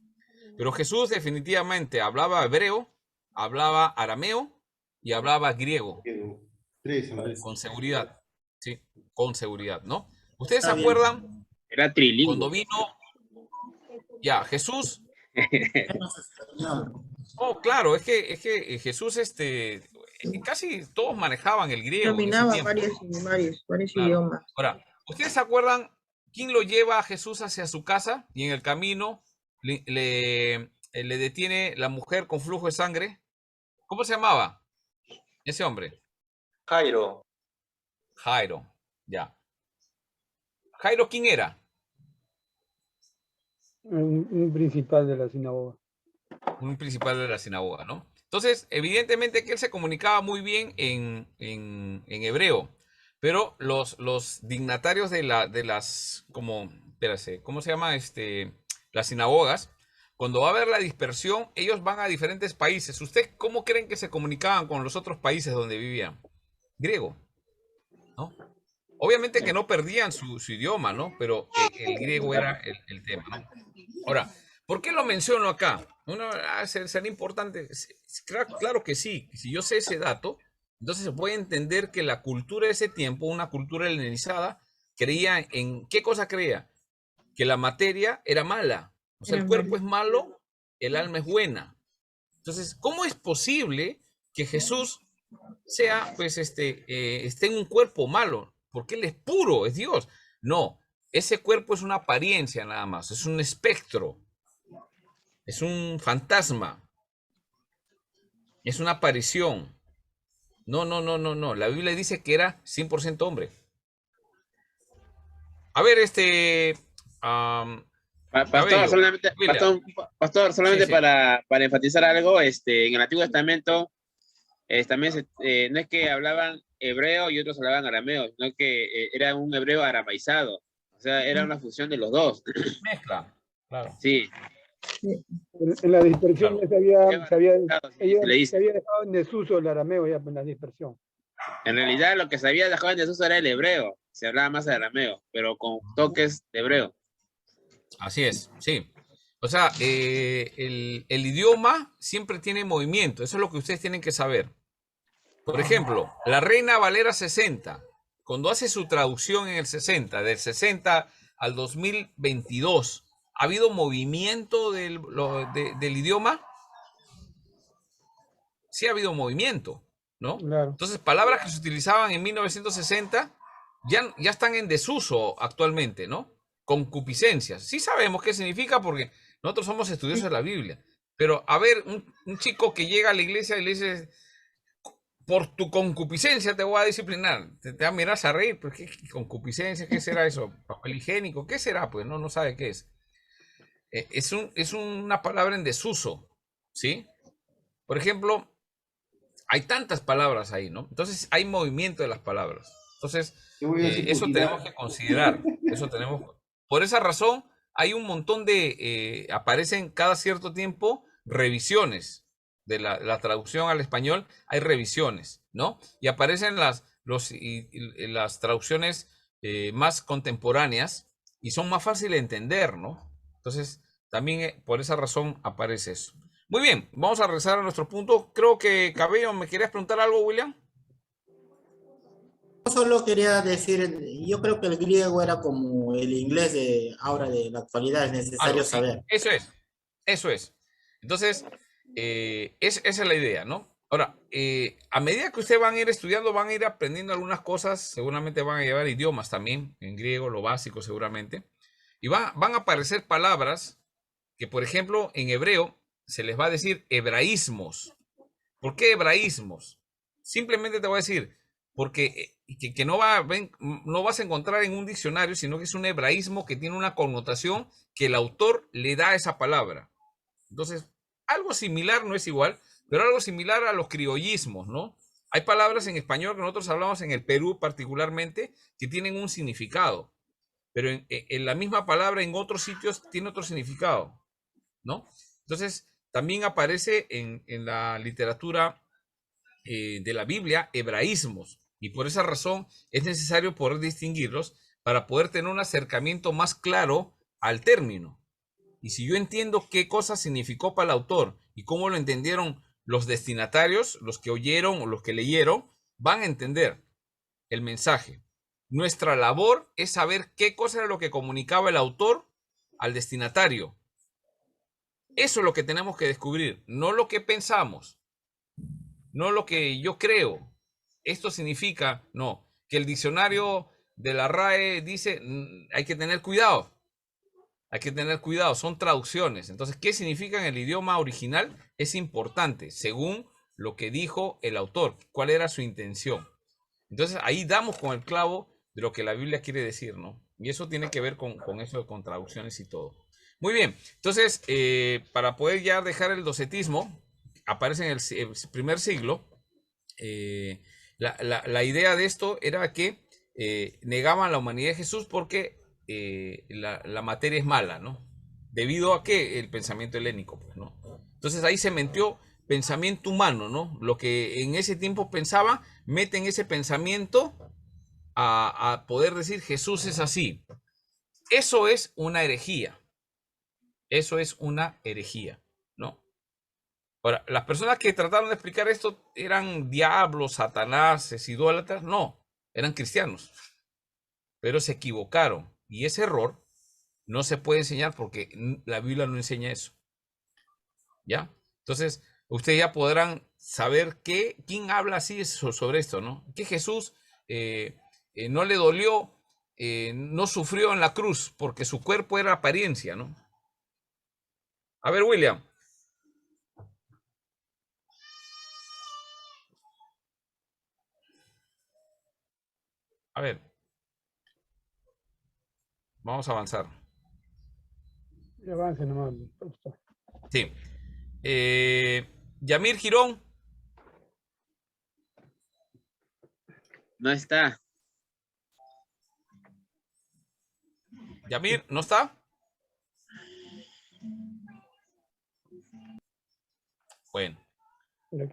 Pero Jesús definitivamente hablaba hebreo, hablaba arameo y hablaba griego. Con seguridad. Sí, con seguridad, ¿no? ¿Ustedes se acuerdan? Era trilingüe. Cuando vino ya Jesús. Oh, claro, es que Jesús, casi todos manejaban el griego. Dominaba en ese tiempo. varios Claro. idiomas. Ahora, ¿ustedes se acuerdan quién lo lleva a Jesús hacia su casa y en el camino le detiene la mujer con flujo de sangre? ¿Cómo se llamaba ese hombre? Jairo. Jairo, ya. ¿Jairo quién era? Un principal de la sinagoga. Un principal de la sinagoga, ¿no? Entonces, evidentemente que él se comunicaba muy bien en hebreo, pero los dignatarios de las, espérase, ¿cómo se llama? Las sinagogas, cuando va a haber la dispersión, ellos van a diferentes países. ¿Ustedes cómo creen que se comunicaban con los otros países donde vivían? Griego, ¿no? Obviamente que no perdían su idioma, ¿no? Pero el griego era el tema, ¿no? Ahora, ¿por qué lo menciono acá? ¿Será importante? Claro que sí. Si yo sé ese dato, entonces se puede entender que la cultura de ese tiempo, una cultura helenizada, creía en... ¿Qué cosa creía? Que la materia era mala. O sea, el cuerpo es malo, el alma es buena. Entonces, ¿cómo es posible que Jesús sea, pues, esté en un cuerpo malo? Porque Él es puro, es Dios. No, ese cuerpo es una apariencia nada más, es un espectro. Es un fantasma. Es una aparición. No. La Biblia dice que era 100% hombre. A ver, Pastor, solamente Sí. para enfatizar algo, en el Antiguo Testamento también no es que hablaban hebreo y otros hablaban arameo, sino que era un hebreo aramaizado. O sea, era una fusión de los dos. Mezcla, claro. Sí. En la dispersión Claro. ya se había dejado en desuso el arameo ya en la dispersión. En realidad lo que sabía la joven de Jesús era el hebreo, se hablaba más de arameo, pero con toques de hebreo. Así es, sí. O sea, el idioma siempre tiene movimiento, eso es lo que ustedes tienen que saber. Por ejemplo, la Reina Valera 60, cuando hace su traducción en el 60, del 60 al 2022, ¿ha habido movimiento del idioma? Sí ha habido movimiento, ¿no? Claro. Entonces, palabras que se utilizaban en 1960 ya están en desuso actualmente, ¿no? Concupiscencias. Sí sabemos qué significa porque nosotros somos estudiosos de la Biblia. Pero a ver, un chico que llega a la iglesia y le dice, por tu concupiscencia te voy a disciplinar. Te va a mirar a reír, pero ¿qué concupiscencia? ¿Qué será eso? ¿Papel higiénico? ¿Qué será? Pues no sabe qué es. Es una palabra en desuso, ¿sí? Por ejemplo, hay tantas palabras ahí, ¿no? Entonces hay movimiento de las palabras. Entonces, eso tenemos que considerar. Por esa razón, hay un montón de, aparecen cada cierto tiempo revisiones de la traducción al español, hay revisiones, ¿no? Y aparecen las traducciones más contemporáneas y son más fáciles de entender, ¿no? Entonces, también por esa razón aparece eso. Muy bien, vamos a regresar a nuestro punto. Creo que Cabello, ¿me querías preguntar algo, William? Yo solo quería decir, yo creo que el griego era como el inglés de ahora de la actualidad, es necesario Sí, saber. eso es. Entonces, esa es la idea, ¿no? Ahora, a medida que ustedes van a ir estudiando, van a ir aprendiendo algunas cosas, seguramente van a llevar idiomas también, en griego, lo básico seguramente, y van a aparecer palabras que, por ejemplo, en hebreo se les va a decir hebraísmos. ¿Por qué hebraísmos? Simplemente te voy a decir, porque que no vas a encontrar en un diccionario, sino que es un hebraísmo que tiene una connotación que el autor le da a esa palabra. Entonces, algo similar, no es igual, pero algo similar a los criollismos, ¿no? Hay palabras en español que nosotros hablamos en el Perú particularmente que tienen un significado, pero en la misma palabra en otros sitios tiene otro significado, ¿no? Entonces, también aparece en la literatura de la Biblia hebraísmos, y por esa razón es necesario poder distinguirlos para poder tener un acercamiento más claro al término. Y si yo entiendo qué cosa significó para el autor y cómo lo entendieron los destinatarios, los que oyeron o los que leyeron, van a entender el mensaje. Nuestra labor es saber qué cosa era lo que comunicaba el autor al destinatario. Eso es lo que tenemos que descubrir, no lo que pensamos, no lo que yo creo. Esto significa, no, que el diccionario de la RAE dice, hay que tener cuidado. Hay que tener cuidado, son traducciones. Entonces, ¿qué significa en el idioma original? Es importante, según lo que dijo el autor, cuál era su intención. Entonces, ahí damos con el clavo de lo que la Biblia quiere decir, ¿no? Y eso tiene que ver con eso, con traducciones y todo. Muy bien, entonces, para poder ya dejar el docetismo, aparece en el primer siglo, la idea de esto era que negaban la humanidad de Jesús porque la materia es mala, ¿no? Debido a que el pensamiento helénico, pues, ¿no? Entonces ahí se metió pensamiento humano, ¿no? Lo que en ese tiempo pensaba, meten ese pensamiento a poder decir Jesús es así. Eso es una herejía. Eso es una herejía, ¿no? Ahora, las personas que trataron de explicar esto eran diablos, satanáses, idólatras, no, eran cristianos, pero se equivocaron. Y ese error no se puede enseñar porque la Biblia no enseña eso. ¿Ya? Entonces, ustedes ya podrán saber quién habla así sobre esto, ¿no? Que Jesús no le dolió, no sufrió en la cruz porque su cuerpo era apariencia, ¿no? A ver, William. A ver. Vamos a avanzar. Avance nomás, profesor. Sí. Yamir Girón. No está. Yamir, ¿no está? Bueno.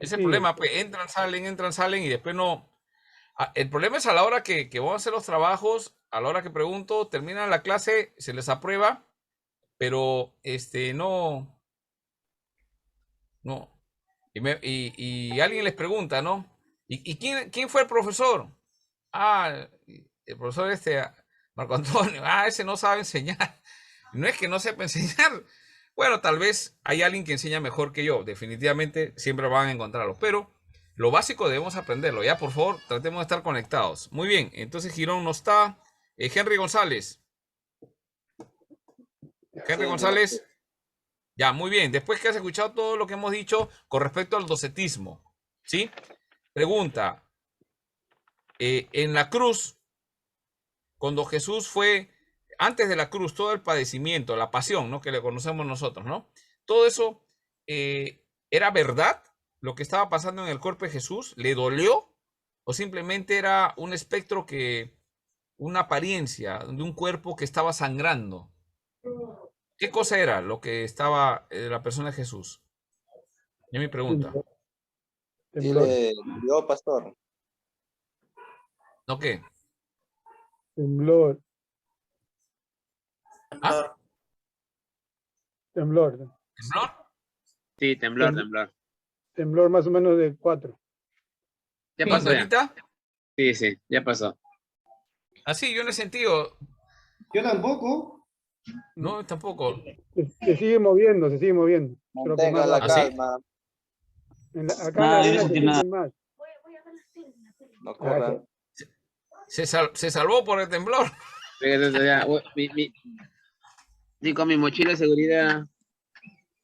Es el problema, pues entran, salen y después no El problema es a la hora que vamos a hacer los trabajos, a la hora que pregunto, termina la clase, se les aprueba, pero no. Y alguien les pregunta, ¿no? ¿Y quién fue el profesor? El profesor Marco Antonio. Ese no sabe enseñar. No es que no sepa enseñar. Bueno, tal vez hay alguien que enseña mejor que yo. Definitivamente siempre van a encontrarlo. Pero lo básico debemos aprenderlo. Ya, por favor, tratemos de estar conectados. Muy bien. Entonces Girón no está. Henry González. Henry González. Ya, muy bien. Después que has escuchado todo lo que hemos dicho con respecto al docetismo, ¿sí? Pregunta. En la cruz, cuando Jesús fue, antes de la cruz, todo el padecimiento, la pasión, ¿no? Que le conocemos nosotros, ¿no? Todo eso, ¿era verdad lo que estaba pasando en el cuerpo de Jesús? ¿Le dolió? ¿O simplemente era un espectro una apariencia de un cuerpo que estaba sangrando? ¿Qué cosa era lo que estaba la persona de Jesús? Es mi pregunta. Temblor. Yo, pastor. ¿No qué? Temblor. ¿Ah? Temblor. ¿Temblor? Sí, temblor. Temblor más o menos de 4. Ya pasó ya. ¿Ahorita? Sí, ya pasó. Así, yo no he sentido. Yo tampoco. No, tampoco. Se sigue moviendo, se sigue moviendo. Creo que Mantenga más la rápido. calma. Acá Nada, en yo la no arena sentí se nada. siente más. No corran. Se salvó por el temblor. Entonces, ya, con mi mochila de seguridad.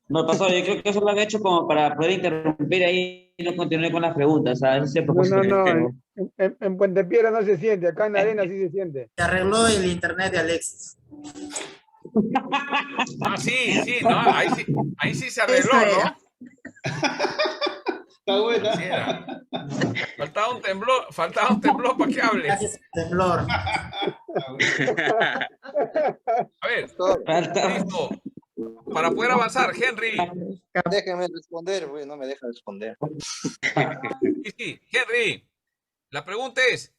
No, pasó, yo creo que eso lo han hecho como para poder interrumpir ahí y no continuar con las preguntas, ¿sabes? Ese es el propósito que tengo. En Puente Piedra no se siente, acá en la arena sí se siente. Se arregló el internet de Alexis. Sí, no, ahí sí se arregló, Eso era. ¿no? Está buena. Así era. Faltaba un temblor para que hable. Gracias, temblor. A ver, Falta- listo. Para poder avanzar, Henry. Déjenme responder, güey, no me dejan responder. Sí, Henry. La pregunta es,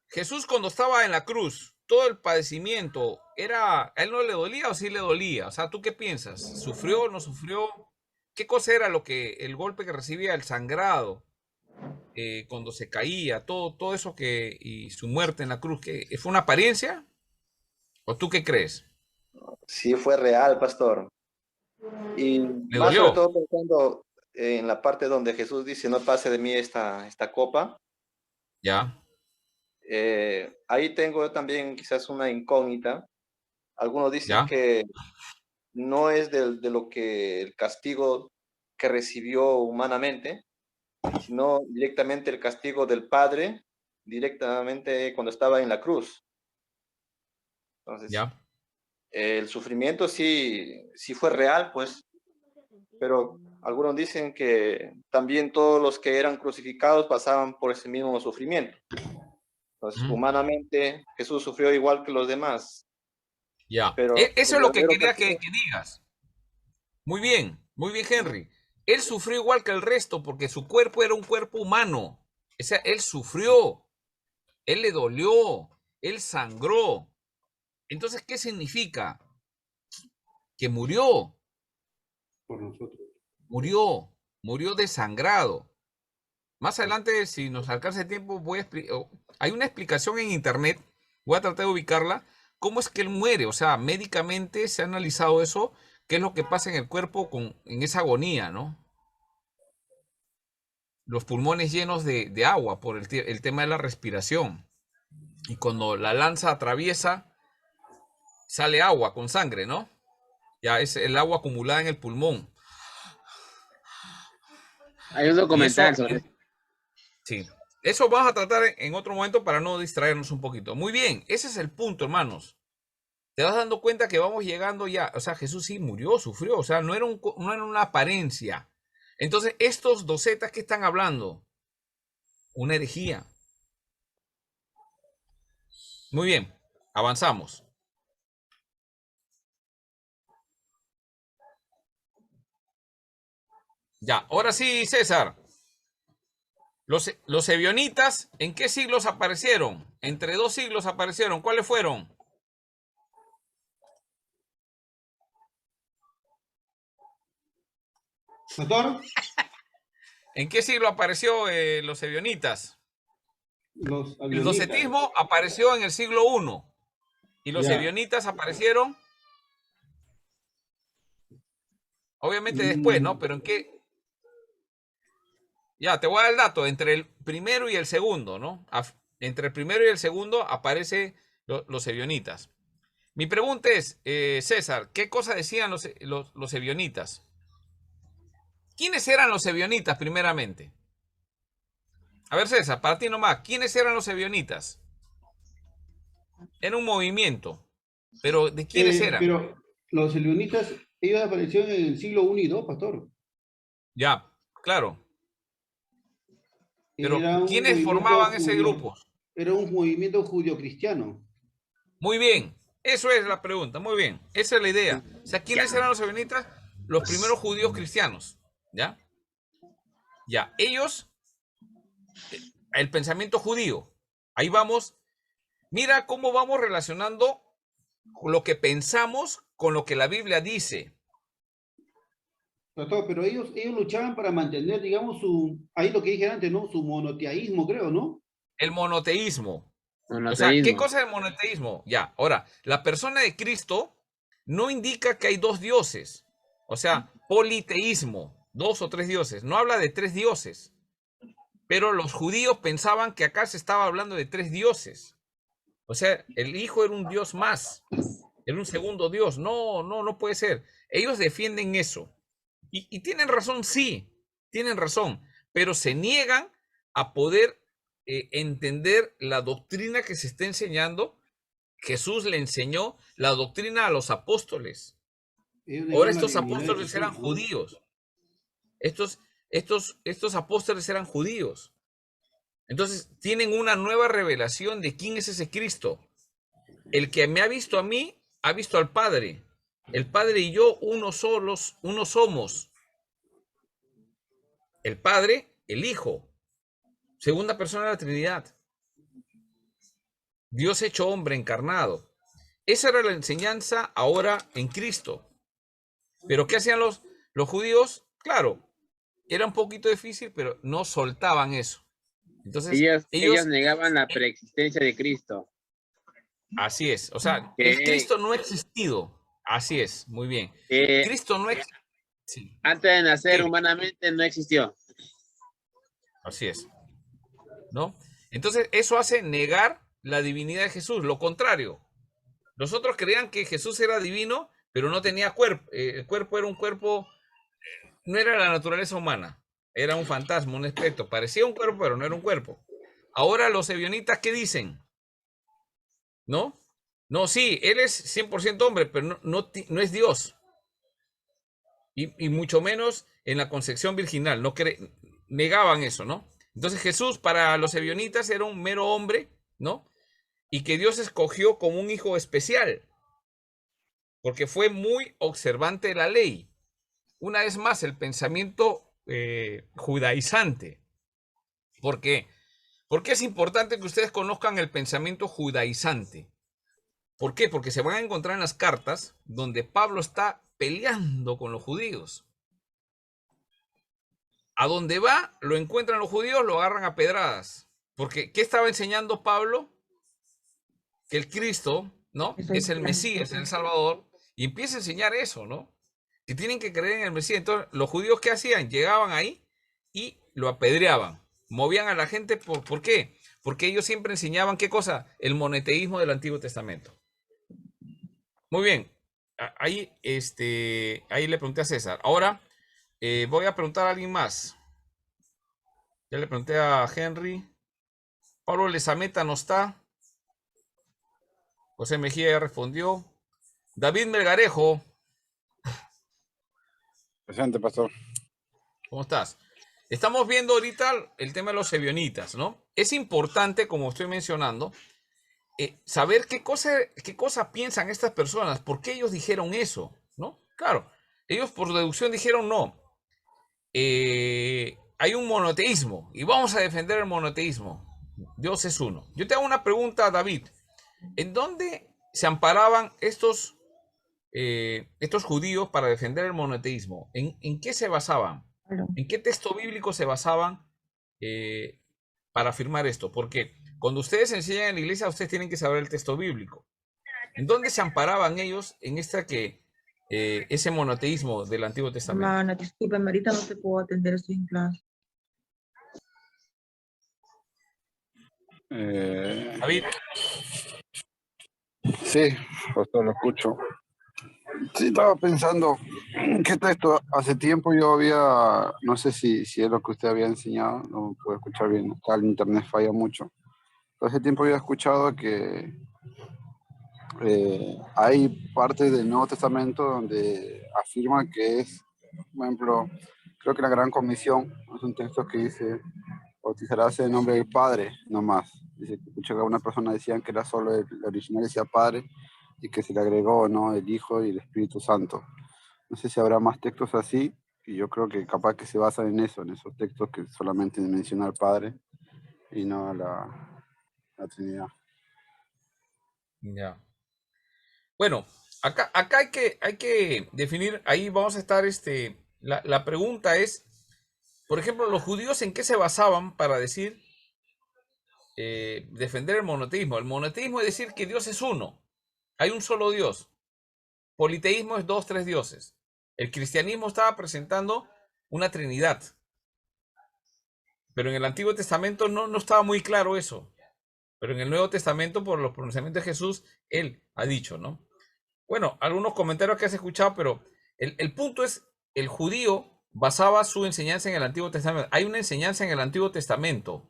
Jesús cuando estaba en la cruz, todo el padecimiento, ¿a él no le dolía o sí le dolía? O sea, ¿tú qué piensas? ¿Sufrió o no sufrió? ¿Qué cosa era el golpe que recibía, el sangrado, cuando se caía, todo eso y su muerte en la cruz, que fue una apariencia? ¿O tú qué crees? Sí fue real, pastor. Y ¿Le más dolió? sobre todo pensando en la parte donde Jesús dice, no pase de mí esta copa. Ya. Ahí tengo yo también quizás una incógnita. Algunos dicen ¿Ya? que no es de lo que el castigo que recibió humanamente, sino directamente el castigo del Padre, directamente cuando estaba en la cruz. Entonces, ¿Ya? el sufrimiento sí fue real, pues, pero algunos dicen que también todos los que eran crucificados pasaban por ese mismo sufrimiento. Entonces, humanamente, Jesús sufrió igual que los demás. Ya. Pero Eso el es lo que verdadero quería que castigo- digas. Muy bien, Henry. Él sufrió igual que el resto porque su cuerpo era un cuerpo humano. O sea, él sufrió, él le dolió, él sangró. Entonces, ¿qué significa? Que murió. Por nosotros. Murió desangrado. Más adelante, si nos alcanza el tiempo, hay una explicación en internet, voy a tratar de ubicarla, cómo es que él muere. O sea, médicamente se ha analizado eso, qué es lo que pasa en el cuerpo en esa agonía, ¿no? Los pulmones llenos de agua por el tema de la respiración. Y cuando la lanza atraviesa, sale agua con sangre, ¿no? Ya es el agua acumulada en el pulmón. Hay un documental sobre eso. Sí. Eso vamos a tratar en otro momento para no distraernos un poquito. Muy bien, ese es el punto, hermanos. Te vas dando cuenta que vamos llegando ya. O sea, Jesús sí murió, sufrió. O sea, no era una apariencia. Entonces, estos docetas que están hablando, una herejía. Muy bien, avanzamos. Ya, ahora sí, César. Los ebionitas, ¿en qué siglos aparecieron? Entre 2 siglos aparecieron. ¿Cuáles fueron? Doctor, ¿En qué siglo apareció los ebionitas? los El avionitas. docetismo apareció en el siglo I y los Ya. ebionitas aparecieron obviamente después, ¿no? Pero ¿en qué? Ya, te voy a dar el dato. Entre el primero y el segundo, ¿no? Entre el primero y el segundo aparecen los ebionitas. Mi pregunta es, César, ¿qué cosa decían los ebionitas? ¿Quiénes eran los ebionitas primeramente? A ver, César, para ti nomás, ¿quiénes eran los ebionitas? Era un movimiento, pero ¿de quiénes eran? Pero los avionitas, ellos aparecieron en el siglo I y II, pastor. Ya, claro. Pero Era un ¿quiénes movimiento formaban ese judío- grupo? Era un movimiento judío-cristiano. Muy bien, eso es la pregunta, muy bien, esa es la idea. O sea, ¿quiénes eran los ebionitas? Los primeros judíos cristianos, ¿ya? Ya, ellos, el pensamiento judío, ahí vamos, mira cómo vamos relacionando lo que pensamos con lo que la Biblia dice. Pastor, pero ellos luchaban para mantener, digamos, ahí lo que dije antes, ¿no? Su monoteísmo, creo, ¿no? El monoteísmo. O sea, Monoteísmo. ¿qué cosa es el monoteísmo? Ya, ahora, la persona de Cristo no indica que hay 2 dioses. O sea, politeísmo, 2 o 3 dioses. No habla de 3 dioses. Pero los judíos pensaban que acá se estaba hablando de 3 dioses. O sea, el Hijo era un Dios más. Era un segundo Dios. No puede ser. Ellos defienden eso. Y tienen razón, sí. Tienen razón. Pero se niegan a poder entender la doctrina que se está enseñando. Jesús le enseñó la doctrina a los apóstoles. Ahora estos apóstoles eran judíos. Estos apóstoles eran judíos. Entonces tienen una nueva revelación de quién es ese Cristo. El que me ha visto a mí, ha visto al Padre. El Padre y yo, uno somos. El Padre, el Hijo. Segunda persona de la Trinidad. Dios hecho hombre encarnado. Esa era la enseñanza ahora en Cristo. Pero ¿qué hacían los judíos? Claro, era un poquito difícil, pero no soltaban eso. Entonces, ellos negaban la preexistencia de Cristo. Así es. O sea, el Cristo no ha existido. Así es, muy bien. Cristo no existió. Sí. Antes de nacer humanamente no existió. Así es. ¿No? Entonces, eso hace negar la divinidad de Jesús. Lo contrario. Los otros creían que Jesús era divino, pero no tenía cuerpo. El cuerpo era un cuerpo, no era la naturaleza humana. Era un fantasma, un espectro. Parecía un cuerpo, pero no era un cuerpo. Ahora los ebionitas, ¿qué dicen? ¿No? No, sí, él es 100% hombre, pero no es Dios. Y mucho menos en la concepción virginal. Negaban eso, ¿no? Entonces Jesús para los ebionitas era un mero hombre, ¿no? Y que Dios escogió como un hijo especial. Porque fue muy observante de la ley. Una vez más, el pensamiento judaizante. ¿Por qué? Porque es importante que ustedes conozcan el pensamiento judaizante. ¿Por qué? Porque se van a encontrar en las cartas donde Pablo está peleando con los judíos. A donde va, lo encuentran los judíos, lo agarran a pedradas. Porque, ¿qué estaba enseñando Pablo? Que el Cristo, ¿no? Es el Mesías, el Salvador. Y empieza a enseñar eso, ¿no? Que tienen que creer en el Mesías. Entonces, los judíos, ¿qué hacían? Llegaban ahí y lo apedreaban. Movían a la gente. ¿Por qué? Porque ellos siempre enseñaban, ¿qué cosa? El monoteísmo del Antiguo Testamento. Muy bien. Ahí le pregunté a César. Ahora voy a preguntar a alguien más. Ya le pregunté a Henry. Pablo Lezameta no está. José Mejía ya respondió. David Melgarejo. Presente, pastor. ¿Cómo estás? Estamos viendo ahorita el tema de los ebionitas, ¿no? Es importante, como estoy mencionando, saber qué cosa piensan estas personas, por qué ellos dijeron eso, ¿no? Claro, ellos por deducción dijeron no. hay un monoteísmo y vamos a defender el monoteísmo. Dios es uno. Yo te hago una pregunta, David. ¿En dónde se amparaban estos judíos para defender el monoteísmo? ¿En qué se basaban? ¿En qué texto bíblico se basaban para afirmar esto? Porque cuando ustedes enseñan en la iglesia, ustedes tienen que saber el texto bíblico. ¿En dónde se amparaban ellos en ese monoteísmo del Antiguo Testamento? Hermana, disculpen, ahorita no te puedo atender, estoy en clase. David. Sí, pastor, lo escucho. Sí, estaba pensando que texto, hace tiempo yo había, no sé si es lo que usted había enseñado, no puedo escuchar bien, acá el internet falla mucho. Pero hace tiempo había escuchado que hay partes del Nuevo Testamento donde afirma que es, por ejemplo, creo que la Gran Comisión es un texto que dice, bautizarás en nombre del Padre, no más. Dice que escuché que una persona decían que era solo el original decía Padre y que se le agregó, ¿no?, el Hijo y el Espíritu Santo. No sé si habrá más textos así, y yo creo que capaz que se basan en eso, en esos textos que solamente mencionan al Padre y no a la Trinidad. Ya. Bueno, acá hay que definir, ahí vamos a estar, la pregunta es, por ejemplo, los judíos en qué se basaban para decir, defender el monoteísmo. El monoteísmo es decir que Dios es uno, hay un solo Dios. Politeísmo es 2, 3 dioses. El cristianismo estaba presentando una trinidad. Pero en el Antiguo Testamento no estaba muy claro eso. Pero en el Nuevo Testamento, por los pronunciamientos de Jesús, él ha dicho, ¿no? Bueno, algunos comentarios que has escuchado, pero el punto es, el judío basaba su enseñanza en el Antiguo Testamento. Hay una enseñanza en el Antiguo Testamento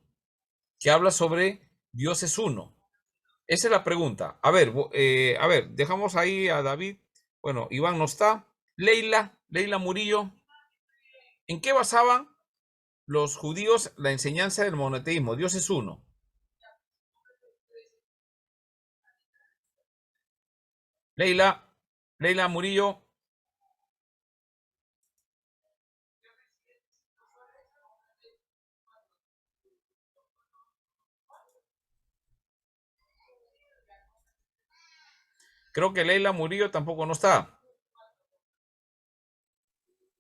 que habla sobre Dios es uno. Esa es la pregunta. A ver, dejamos ahí a David. Bueno, Iván no está. Leila Murillo. ¿En qué basaban los judíos la enseñanza del monoteísmo? Dios es uno. Leila Murillo. Creo que Leila Murillo tampoco no está.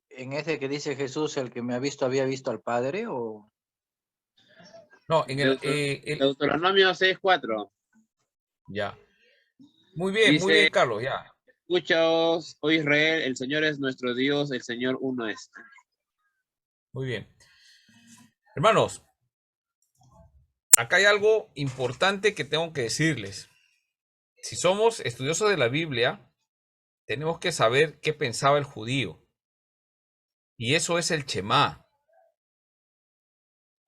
En ese que dice Jesús, el que me ha visto había visto al Padre, o... No, en el Deuteronomio 6:4. Ya. Muy bien, Carlos, ya. Escuchaos, oh Israel, el Señor es nuestro Dios, el Señor uno es. Muy bien. Hermanos, acá hay algo importante que tengo que decirles. Si somos estudiosos de la Biblia, tenemos que saber qué pensaba el judío. Y eso es el Shema.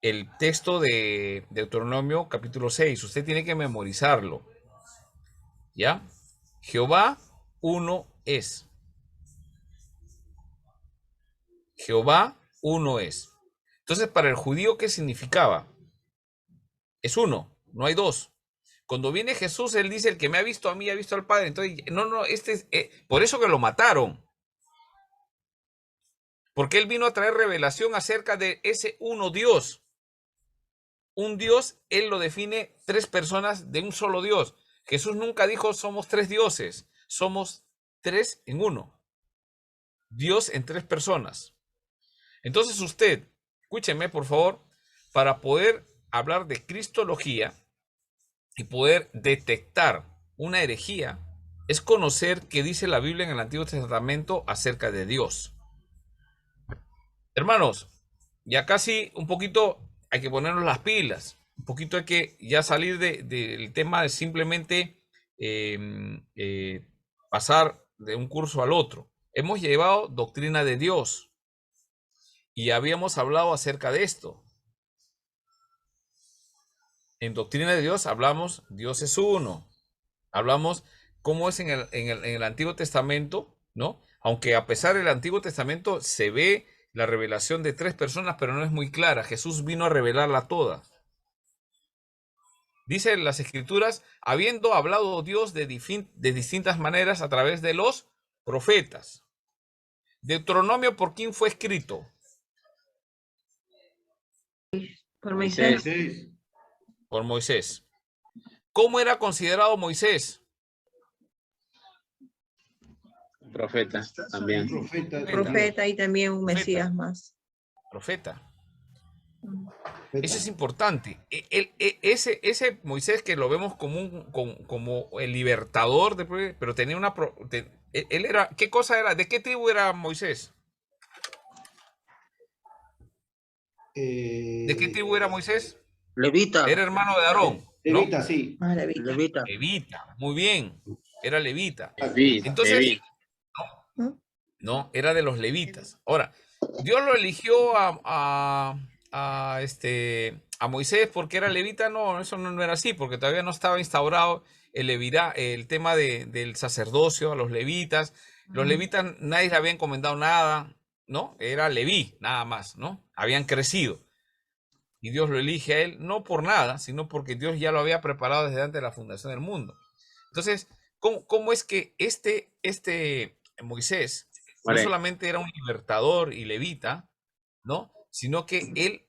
El texto de Deuteronomio capítulo 6. Usted tiene que memorizarlo. ¿Ya? Jehová uno es. Jehová uno es. Entonces, para el judío, ¿qué significaba? Es uno, no hay dos. Cuando viene Jesús, él dice, el que me ha visto a mí, ha visto al Padre. Entonces, por eso que lo mataron. Porque él vino a traer revelación acerca de ese uno Dios. Un Dios, él lo define tres personas de un solo Dios. Jesús nunca dijo somos tres dioses, somos tres en uno. Dios en tres personas. Entonces usted, escúcheme por favor, para poder hablar de cristología y poder detectar una herejía, es conocer qué dice la Biblia en el Antiguo Testamento acerca de Dios. Hermanos, ya casi un poquito hay que ponernos las pilas, un poquito hay que ya salir del tema de simplemente pasar de un curso al otro. Hemos llevado doctrina de Dios y habíamos hablado acerca de esto. En doctrina de Dios hablamos, Dios es uno. Hablamos cómo es en el Antiguo Testamento, ¿no? Aunque a pesar del Antiguo Testamento se ve la revelación de tres personas, pero no es muy clara. Jesús vino a revelarla toda. Dice en las Escrituras, habiendo hablado Dios de distintas maneras a través de los profetas. Deuteronomio, ¿por quién fue escrito? Por Moisés. Por Moisés. ¿Cómo era considerado Moisés? Profeta también. Profeta y también un Mesías más. Profeta. Eso es importante. Ese Moisés que lo vemos como el libertador, pero tenía una... Él era, ¿qué cosa era? ¿De qué tribu era Moisés? ¿De qué tribu era Moisés? Levita. Era hermano de Aarón, ¿no? Levita, sí. Levita. Levita, muy bien. Era levita. Levita, Entonces, Levita. no, era de los levitas. Ahora, Dios lo eligió a Moisés porque era levita. No, eso no era así, porque todavía no estaba instaurado el tema del sacerdocio a los levitas. Los levitas nadie le había encomendado nada, ¿no? Era Leví, nada más, ¿no? Habían crecido. Y Dios lo elige a él, no por nada, sino porque Dios ya lo había preparado desde antes de la fundación del mundo. Entonces, ¿cómo es que este Moisés no solamente era un libertador y levita, ¿no? Sino que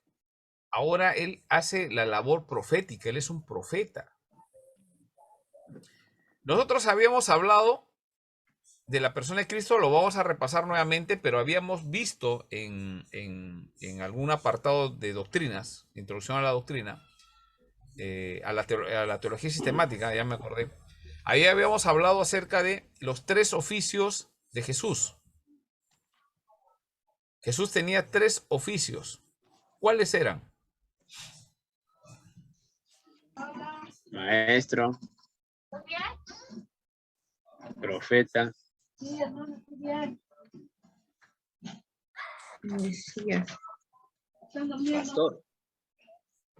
ahora él hace la labor profética, él es un profeta. Nosotros habíamos hablado de la persona de Cristo, lo vamos a repasar nuevamente, pero habíamos visto en algún apartado de doctrinas, introducción a la doctrina, a la teología sistemática, ya me acordé. Ahí habíamos hablado acerca de los 3 oficios de Jesús. Jesús tenía 3 oficios. ¿Cuáles eran? Maestro. Profeta. Mesías. Pastor.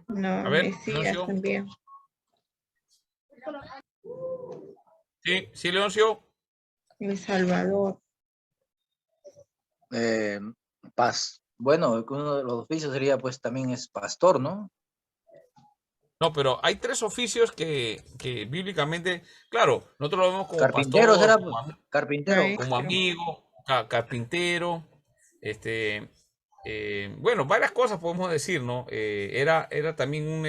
No, A ver, Mesías Leoncio. también. Sí, Leoncio. El Salvador. Bueno, uno de los oficios sería pues también es pastor, ¿no? No, pero hay 3 oficios que bíblicamente, claro, nosotros lo vemos como Carpintero pastor, será, carpintero. como amigo, carpintero, bueno, varias cosas podemos decir, ¿no? Era también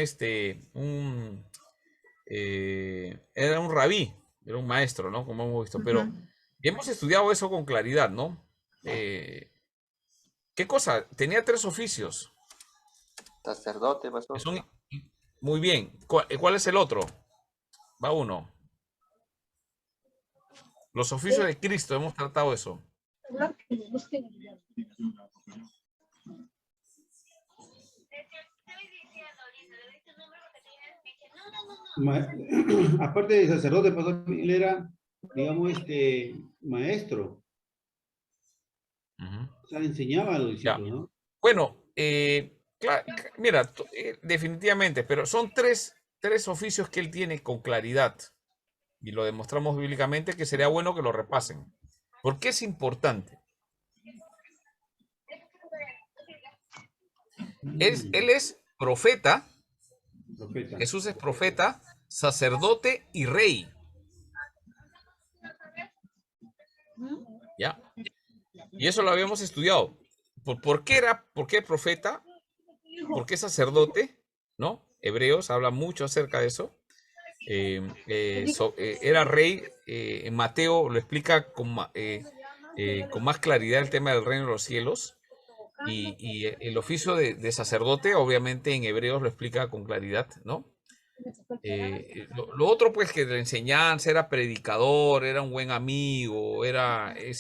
era un rabí, era un maestro, ¿no? Como hemos visto, pero hemos estudiado eso con claridad, ¿no? ¿Qué cosa? Tenía 3 oficios. Sacerdote, pastor. Muy bien. ¿Cuál es el otro? Va uno. Los oficios de Cristo, hemos tratado eso. Aparte de sacerdote, pastor, él era, digamos, maestro. O sea, enseñaba a los discípulos, ¿no? Bueno, mira, definitivamente, pero son tres oficios que él tiene con claridad. Y lo demostramos bíblicamente, que sería bueno que lo repasen. ¿Por qué es importante? Él es profeta. Jesús es profeta, sacerdote y rey. ¿Ya? Y eso lo habíamos estudiado. ¿Por qué profeta? ¿Por qué sacerdote? ¿No? Hebreos habla mucho acerca de eso. Era rey. Mateo lo explica con más claridad el tema del reino de los cielos. Y el oficio de sacerdote, obviamente, en Hebreos lo explica con claridad, ¿no? Lo otro, pues, que de la enseñanza era predicador, era un buen amigo,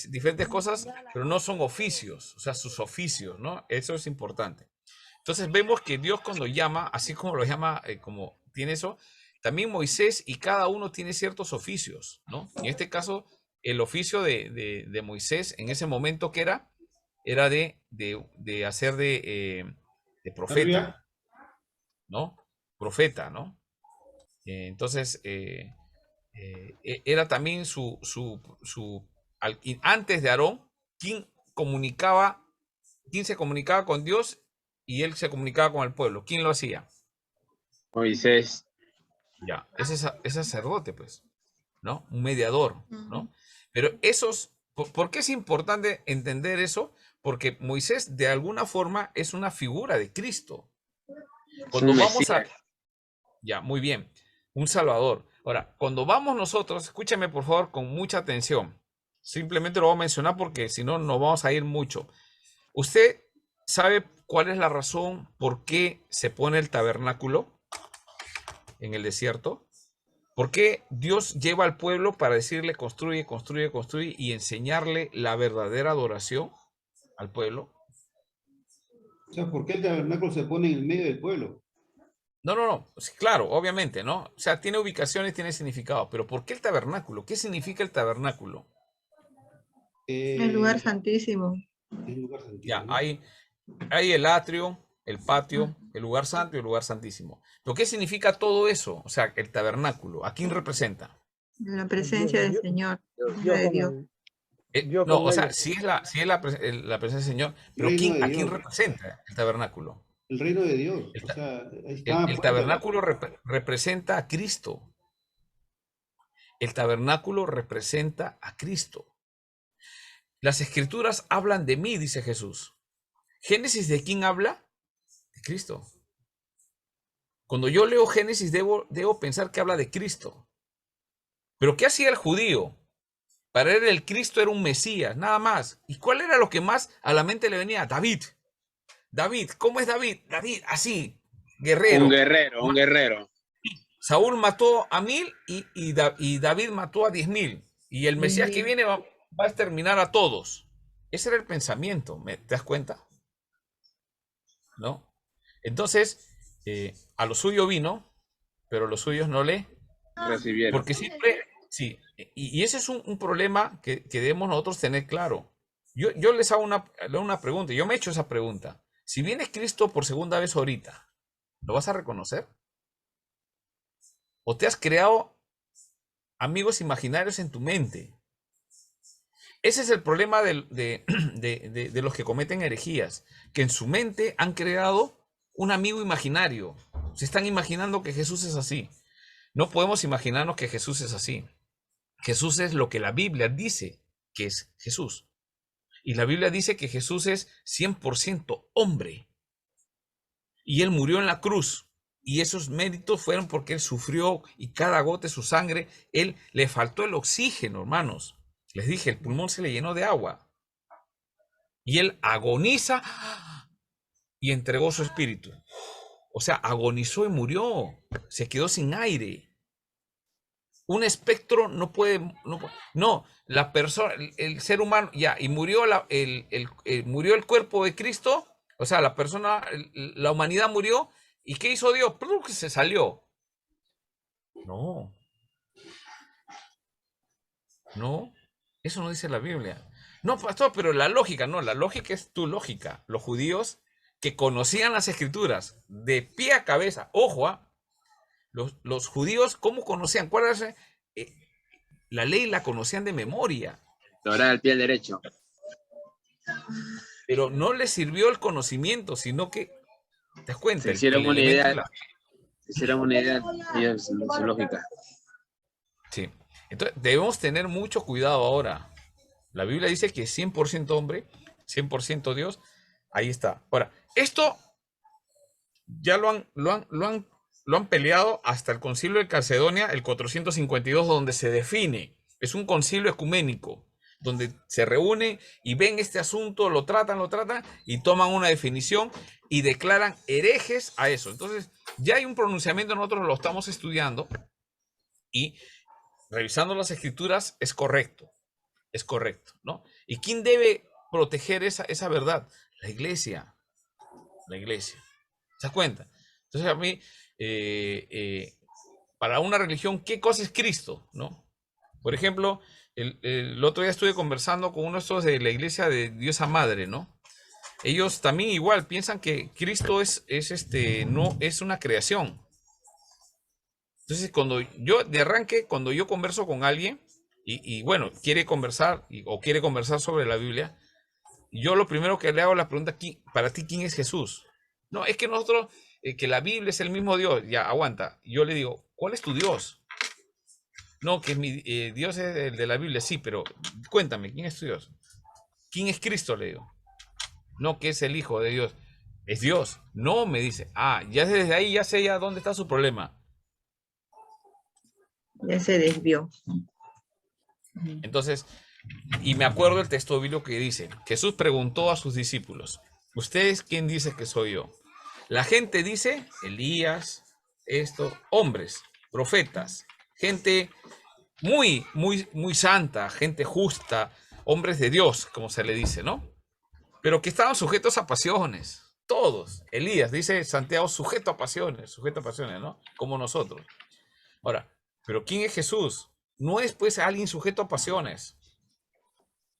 diferentes cosas, pero no son oficios, o sea, sus oficios, ¿no? Eso es importante. Entonces vemos que Dios cuando llama, así como lo llama, como tiene eso, también Moisés y cada uno tiene ciertos oficios, ¿no? En este caso, el oficio de Moisés en ese momento que era de hacer de profeta, ¿no? Profeta, ¿no? Entonces, era también antes de Aarón, quien se comunicaba con Dios y él se comunicaba con el pueblo. ¿Quién lo hacía? Moisés. Ya, ese es sacerdote, pues, ¿no? Un mediador, ¿no? Pero ¿por qué es importante entender eso? Porque Moisés, de alguna forma, es una figura de Cristo. Cuando un vamos a... Mesías. Ya, muy bien. Un Salvador. Ahora, cuando vamos nosotros, escúchame por favor con mucha atención. Simplemente lo voy a mencionar porque si no, nos vamos a ir mucho. ¿Usted sabe cuál es la razón por qué se pone el tabernáculo en el desierto? ¿Por qué Dios lleva al pueblo para decirle construye, construye, construye y enseñarle la verdadera adoración al pueblo? O sea, ¿por qué el tabernáculo se pone en el medio del pueblo? No. Sí, claro, obviamente, ¿no? O sea, tiene ubicaciones, tiene significado. Pero ¿por qué el tabernáculo? ¿Qué significa el tabernáculo? El lugar santísimo. El lugar santísimo, Ya, ¿no? hay el atrio, el patio, el lugar santo y el lugar santísimo. ¿Pero qué significa todo eso? O sea, el tabernáculo, ¿a quién representa? La presencia del Señor. Dios De con Dios. él. Dios No, con o sea, ellos. sí es la presencia del Señor, pero Reino de ¿a quién Dios. representa el tabernáculo? El reino de Dios. El, O ta- sea, ahí el- está el fuerte, tabernáculo representa a Cristo. El tabernáculo representa a Cristo. Las escrituras hablan de mí, dice Jesús. ¿Génesis de quién habla? De Cristo. Cuando yo leo Génesis debo pensar que habla de Cristo. Pero ¿qué hacía el judío? Para él el Cristo era un Mesías, nada más. ¿Y cuál era lo que más a la mente le venía? David. David, ¿cómo es David? David, así, guerrero. Un guerrero. Saúl mató a 1000 y David mató a 10.000. Y el Mesías que viene va a exterminar a todos. Ese era el pensamiento, ¿te das cuenta? ¿No? Entonces, a lo suyo vino, pero los suyos no le Recibieron. Porque siempre, sí, y ese es un problema que debemos nosotros tener claro. Yo les hago una pregunta, yo me he hecho esa pregunta. Si viene Cristo por segunda vez ahorita, ¿lo vas a reconocer? ¿O te has creado amigos imaginarios en tu mente? Ese es el problema de los que cometen herejías, que en su mente han creado un amigo imaginario. Se están imaginando que Jesús es así. No podemos imaginarnos que Jesús es así. Jesús es lo que la Biblia dice que es Jesús. Y la Biblia dice que Jesús es 100% hombre. Y él murió en la cruz. Y esos méritos fueron porque él sufrió y cada gota de su sangre, él le faltó el oxígeno, hermanos. Les dije, el pulmón se le llenó de agua. Y él agoniza y entregó su espíritu. O sea, agonizó y murió. Se quedó sin aire. Un espectro no puede. No, la persona, el ser humano, ya, y murió, murió el cuerpo de Cristo. O sea, la persona, la humanidad murió. ¿Y qué hizo Dios? ¡Plum! Se salió. No. No. Eso no dice la Biblia. No, pastor, pero la lógica, no, la lógica es tu lógica. Los judíos que conocían las escrituras de pie a cabeza, ojo, los judíos, ¿cómo conocían? ¿Cuál era la ley? La conocían de memoria. Torá al pie derecho. Pero no les sirvió el conocimiento, sino que, ¿te das cuenta? Se hicieron El una elemento idea. Se hicieron una idea ellos, en su lógica. Sí. Entonces, debemos tener mucho cuidado ahora. La Biblia dice que es 100% hombre, 100% Dios. Ahí está. Ahora, esto ya lo han peleado hasta el Concilio de Calcedonia, el 452, donde se define. Es un concilio ecuménico, donde se reúnen y ven este asunto, lo tratan y toman una definición y declaran herejes a eso. Entonces, ya hay un pronunciamiento, nosotros lo estamos estudiando y revisando las escrituras es correcto, ¿no? ¿Y quién debe proteger esa verdad? La iglesia. ¿Se das cuenta? Entonces a mí, para una religión, ¿qué cosa es Cristo? ¿No? Por ejemplo, el otro día estuve conversando con uno de estos de la iglesia de Diosa Madre, ¿no? Ellos también igual piensan que Cristo no es una creación. Entonces, cuando yo converso con alguien y bueno, quiere conversar o quiere conversar sobre la Biblia, yo lo primero que le hago la pregunta, para ti, ¿quién es Jesús? No, es que nosotros, que la Biblia es el mismo Dios. Ya, aguanta. Yo le digo, ¿cuál es tu Dios? No, que mi Dios es el de la Biblia, sí, pero cuéntame, ¿quién es tu Dios? ¿Quién es Cristo? Le digo. No, que es el Hijo de Dios. Es Dios. No, me dice. Ah, ya desde ahí ya sé ya dónde está su problema. Ya se desvió. Entonces, y me acuerdo el texto bíblico que dice, Jesús preguntó a sus discípulos, ¿ustedes quién dice que soy yo? La gente dice, Elías, hombres, profetas, gente muy santa, gente justa, hombres de Dios, como se le dice, ¿no? Pero que estaban sujetos a pasiones, todos. Elías, dice Santiago, sujeto a pasiones, ¿no? Como nosotros. Ahora, ¿pero quién es Jesús? No es pues alguien sujeto a pasiones.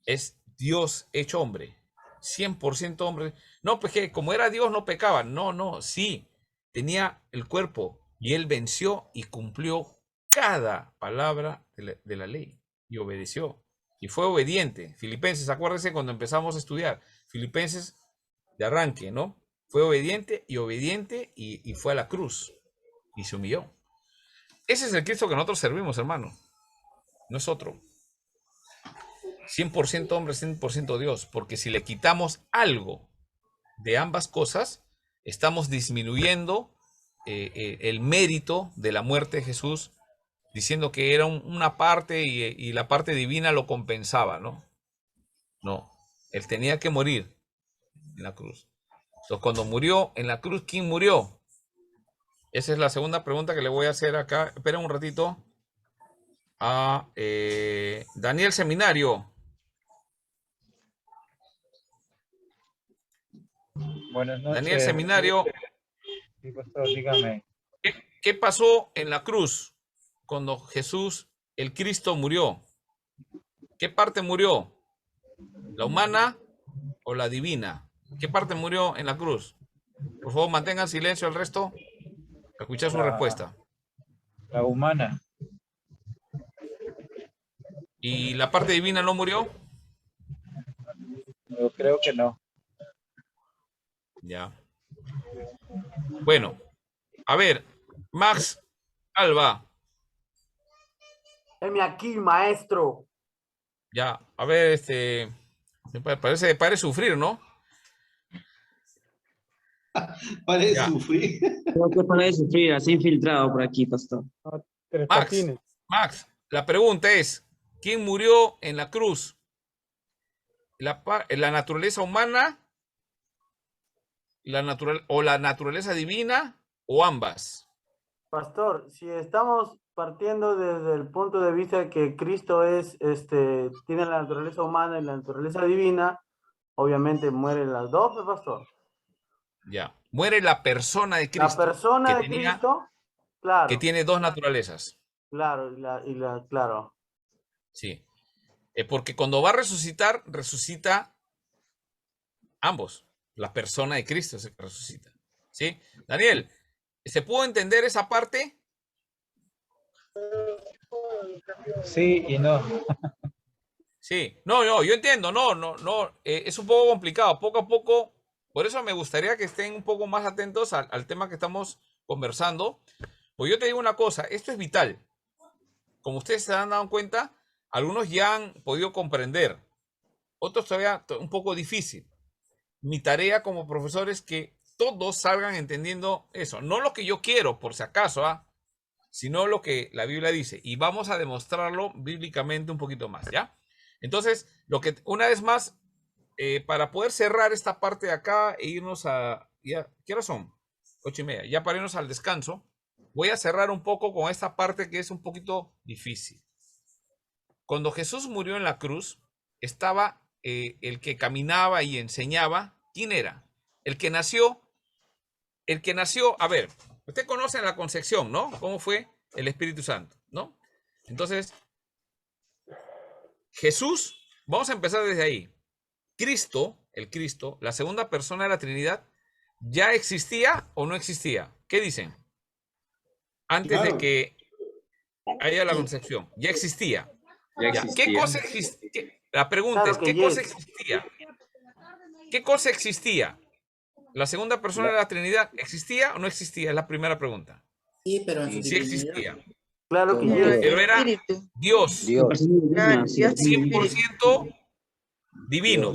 Es Dios hecho hombre. 100% hombre. No, pues que como era Dios no pecaba. No, sí. Tenía el cuerpo y él venció y cumplió cada palabra de la ley. Y obedeció. Y fue obediente. Filipenses, acuérdense cuando empezamos a estudiar. Filipenses de arranque, ¿no? Fue obediente y fue a la cruz. Y se humilló. Ese es el Cristo que nosotros servimos, hermano. No es otro. 100% hombre, 100% Dios. Porque si le quitamos algo de ambas cosas, estamos disminuyendo el mérito de la muerte de Jesús, diciendo que era una parte y la parte divina lo compensaba, ¿no? No. Él tenía que morir en la cruz. Entonces, cuando murió en la cruz, ¿quién murió? Esa es la segunda pregunta que le voy a hacer acá. Espera un ratito. A Daniel Seminario. Buenas noches. Daniel Seminario. Sí, pastor, dígame. ¿Qué pasó en la cruz cuando Jesús, el Cristo, murió? ¿Qué parte murió? ¿La humana o la divina? ¿Qué parte murió en la cruz? Por favor, mantengan silencio el resto. Escuchar su respuesta. La humana. ¿Y la parte divina no murió? Yo creo que no. Ya. Bueno, a ver, Max Alba. Heme aquí, maestro. Ya, a ver, parece sufrir, ¿no? Parece Ya. sufrir. Creo que parece sufrir, así infiltrado por aquí, pastor. Max, la pregunta es, ¿quién murió en la cruz? ¿La naturaleza humana? ¿La naturaleza divina? ¿O ambas? Pastor, si estamos partiendo desde el punto de vista que Cristo tiene la naturaleza humana y la naturaleza divina, obviamente mueren las dos, ¿no, pastor? Ya. Muere la persona de Cristo. La persona de Cristo, claro. Que tiene dos naturalezas. Claro, claro. Sí. Porque cuando va a resucitar, resucita ambos. La persona de Cristo se resucita. ¿Sí? Daniel, ¿se pudo entender esa parte? Sí y no. Sí. No, yo entiendo. No. Es un poco complicado. Poco a poco. Por eso me gustaría que estén un poco más atentos al tema que estamos conversando. Pues yo te digo una cosa. Esto es vital. Como ustedes se han dado cuenta, algunos ya han podido comprender. Otros todavía un poco difícil. Mi tarea como profesor es que todos salgan entendiendo eso. No lo que yo quiero, por si acaso, sino lo que la Biblia dice. Y vamos a demostrarlo bíblicamente un poquito más, ¿ya? Entonces, una vez más, para poder cerrar esta parte de acá e irnos a... ¿Qué hora son? 8:30. Ya para irnos al descanso, voy a cerrar un poco con esta parte que es un poquito difícil. Cuando Jesús murió en la cruz, estaba el que caminaba y enseñaba. ¿Quién era? El que nació, a ver, usted conoce la concepción, ¿no? ¿Cómo fue el Espíritu Santo, ¿no? Entonces, Jesús, vamos a empezar desde ahí. Cristo, la segunda persona de la Trinidad, ¿ya existía o no existía? ¿Qué dicen? Antes de que haya la concepción. ¿Ya existía? ¿Qué cosa existía? La pregunta es, ¿qué cosa existía? ¿Qué cosa existía? ¿La segunda persona de la Trinidad existía o no existía? Es la primera pregunta. Sí, pero en su Sí existía. Claro que Pero era Dios. 100% divino.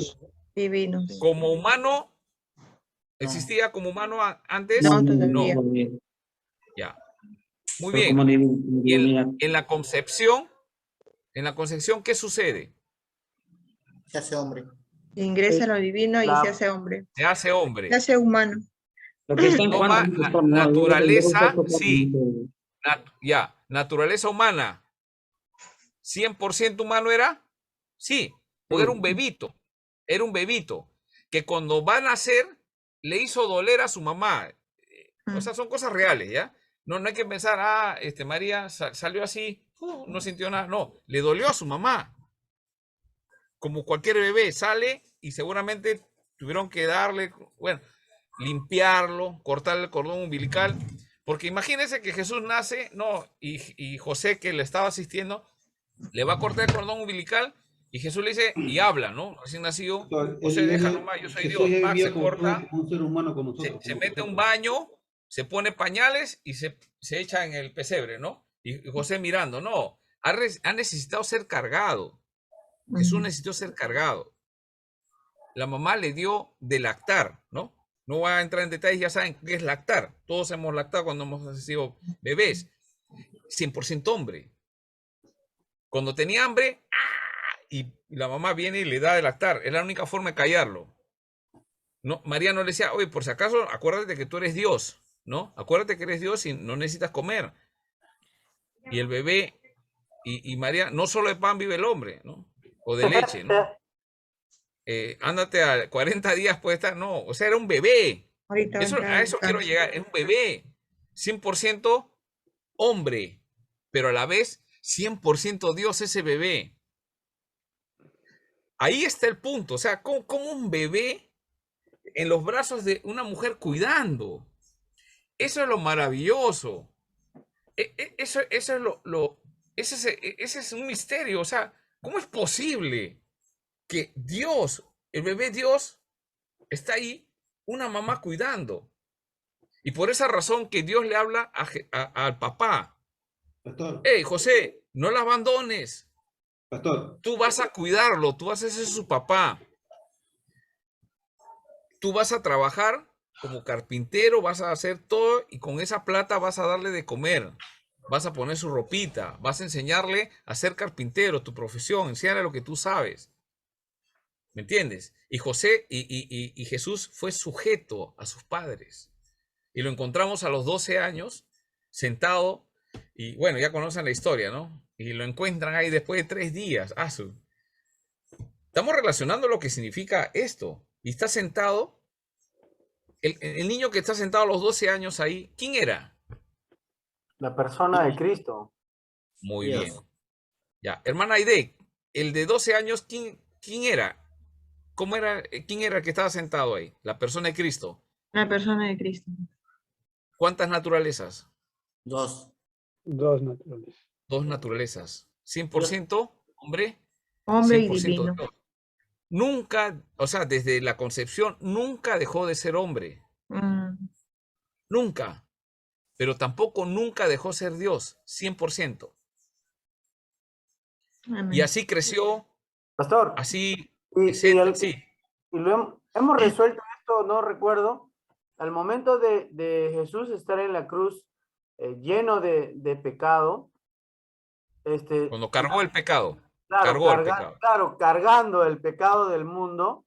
Divinos. Como humano, ¿Existía como humano antes? No, todavía. Ya. Muy Pero bien. como Y en la concepción, ¿qué sucede? Se hace hombre. Ingresa lo divino y La- se hace hombre. Se hace hombre. Se hace humano. Lo que está en Juan. Toma dice, pastor, no, naturaleza, yo- sí. Naturaleza humana. 100% humano era, sí, porque era un bebito. Era un bebito que cuando va a nacer le hizo doler a su mamá. O sea, son cosas reales, ¿ya? No hay que pensar, María salió así, no sintió nada. No, le dolió a su mamá. Como cualquier bebé, sale y seguramente tuvieron que darle, bueno, limpiarlo, cortarle el cordón umbilical. Porque imagínense que Jesús nace, y José, que le estaba asistiendo, le va a cortar el cordón umbilical y Jesús le dice, y habla, ¿no? Recién nacido, José, deja nomás, yo soy Jesús Dios. ya vivía Se como corta, un ser humano con nosotros. se mete un baño, se pone pañales y se echa en el pesebre, ¿no? Y José mirando, no, ha necesitado ser cargado. Jesús necesitó ser cargado. La mamá le dio de lactar, ¿no? No voy a entrar en detalles, ya saben qué es lactar. Todos hemos lactado cuando hemos sido bebés. 100% hombre. Cuando tenía hambre, y la mamá viene y le da de lactar. Es la única forma de callarlo. No, María no le decía, oye, por si acaso, acuérdate que tú eres Dios, ¿no? Acuérdate que eres Dios y no necesitas comer. Y el bebé, y María, no solo de pan vive el hombre, ¿no? O de leche, ¿no? Ándate a 40 días puede estar, no, o sea, era un bebé. A eso quiero llegar, es un bebé. 100% hombre, pero a la vez 100% Dios ese bebé. Ahí está el punto, o sea, como un bebé en los brazos de una mujer cuidando. Eso es lo maravilloso. Eso es ese es un misterio, o sea, ¿cómo es posible que Dios, el bebé Dios, está ahí, una mamá cuidando? Y por esa razón que Dios le habla al papá. Pastor. Hey, José, no la abandones. Pastor. Tú vas a cuidarlo, tú vas a ser su papá. Tú vas a trabajar como carpintero, vas a hacer todo y con esa plata vas a darle de comer. Vas a poner su ropita, vas a enseñarle a ser carpintero, tu profesión, enséñale lo que tú sabes. ¿Me entiendes? Y José y Jesús fue sujeto a sus padres. Y lo encontramos a los 12 años, sentado, y bueno, ya conocen la historia, ¿no? Y lo encuentran ahí después de 3 días. Estamos relacionando lo que significa esto. Y está sentado, el niño que está sentado a los 12 años ahí, ¿quién era? La persona de Cristo. Muy bien. Ya, hermana Aide, el de 12 años, ¿quién era? ¿Cómo era? ¿Quién era el que estaba sentado ahí? La persona de Cristo. La persona de Cristo. ¿Cuántas naturalezas? 2. 2 naturalezas. 2 naturalezas. 100% hombre. Hombre y 100% divino. Dios. Nunca, o sea, desde la concepción, nunca dejó de ser hombre. Nunca. Pero tampoco nunca dejó ser Dios. 100%. Amén. Y así creció. Pastor. Así. Sí. Y lo hemos Mm. resuelto esto, no recuerdo. Al momento de Jesús estar en la cruz lleno de pecado. Cuando cargó el pecado. Claro, cargando el pecado del mundo,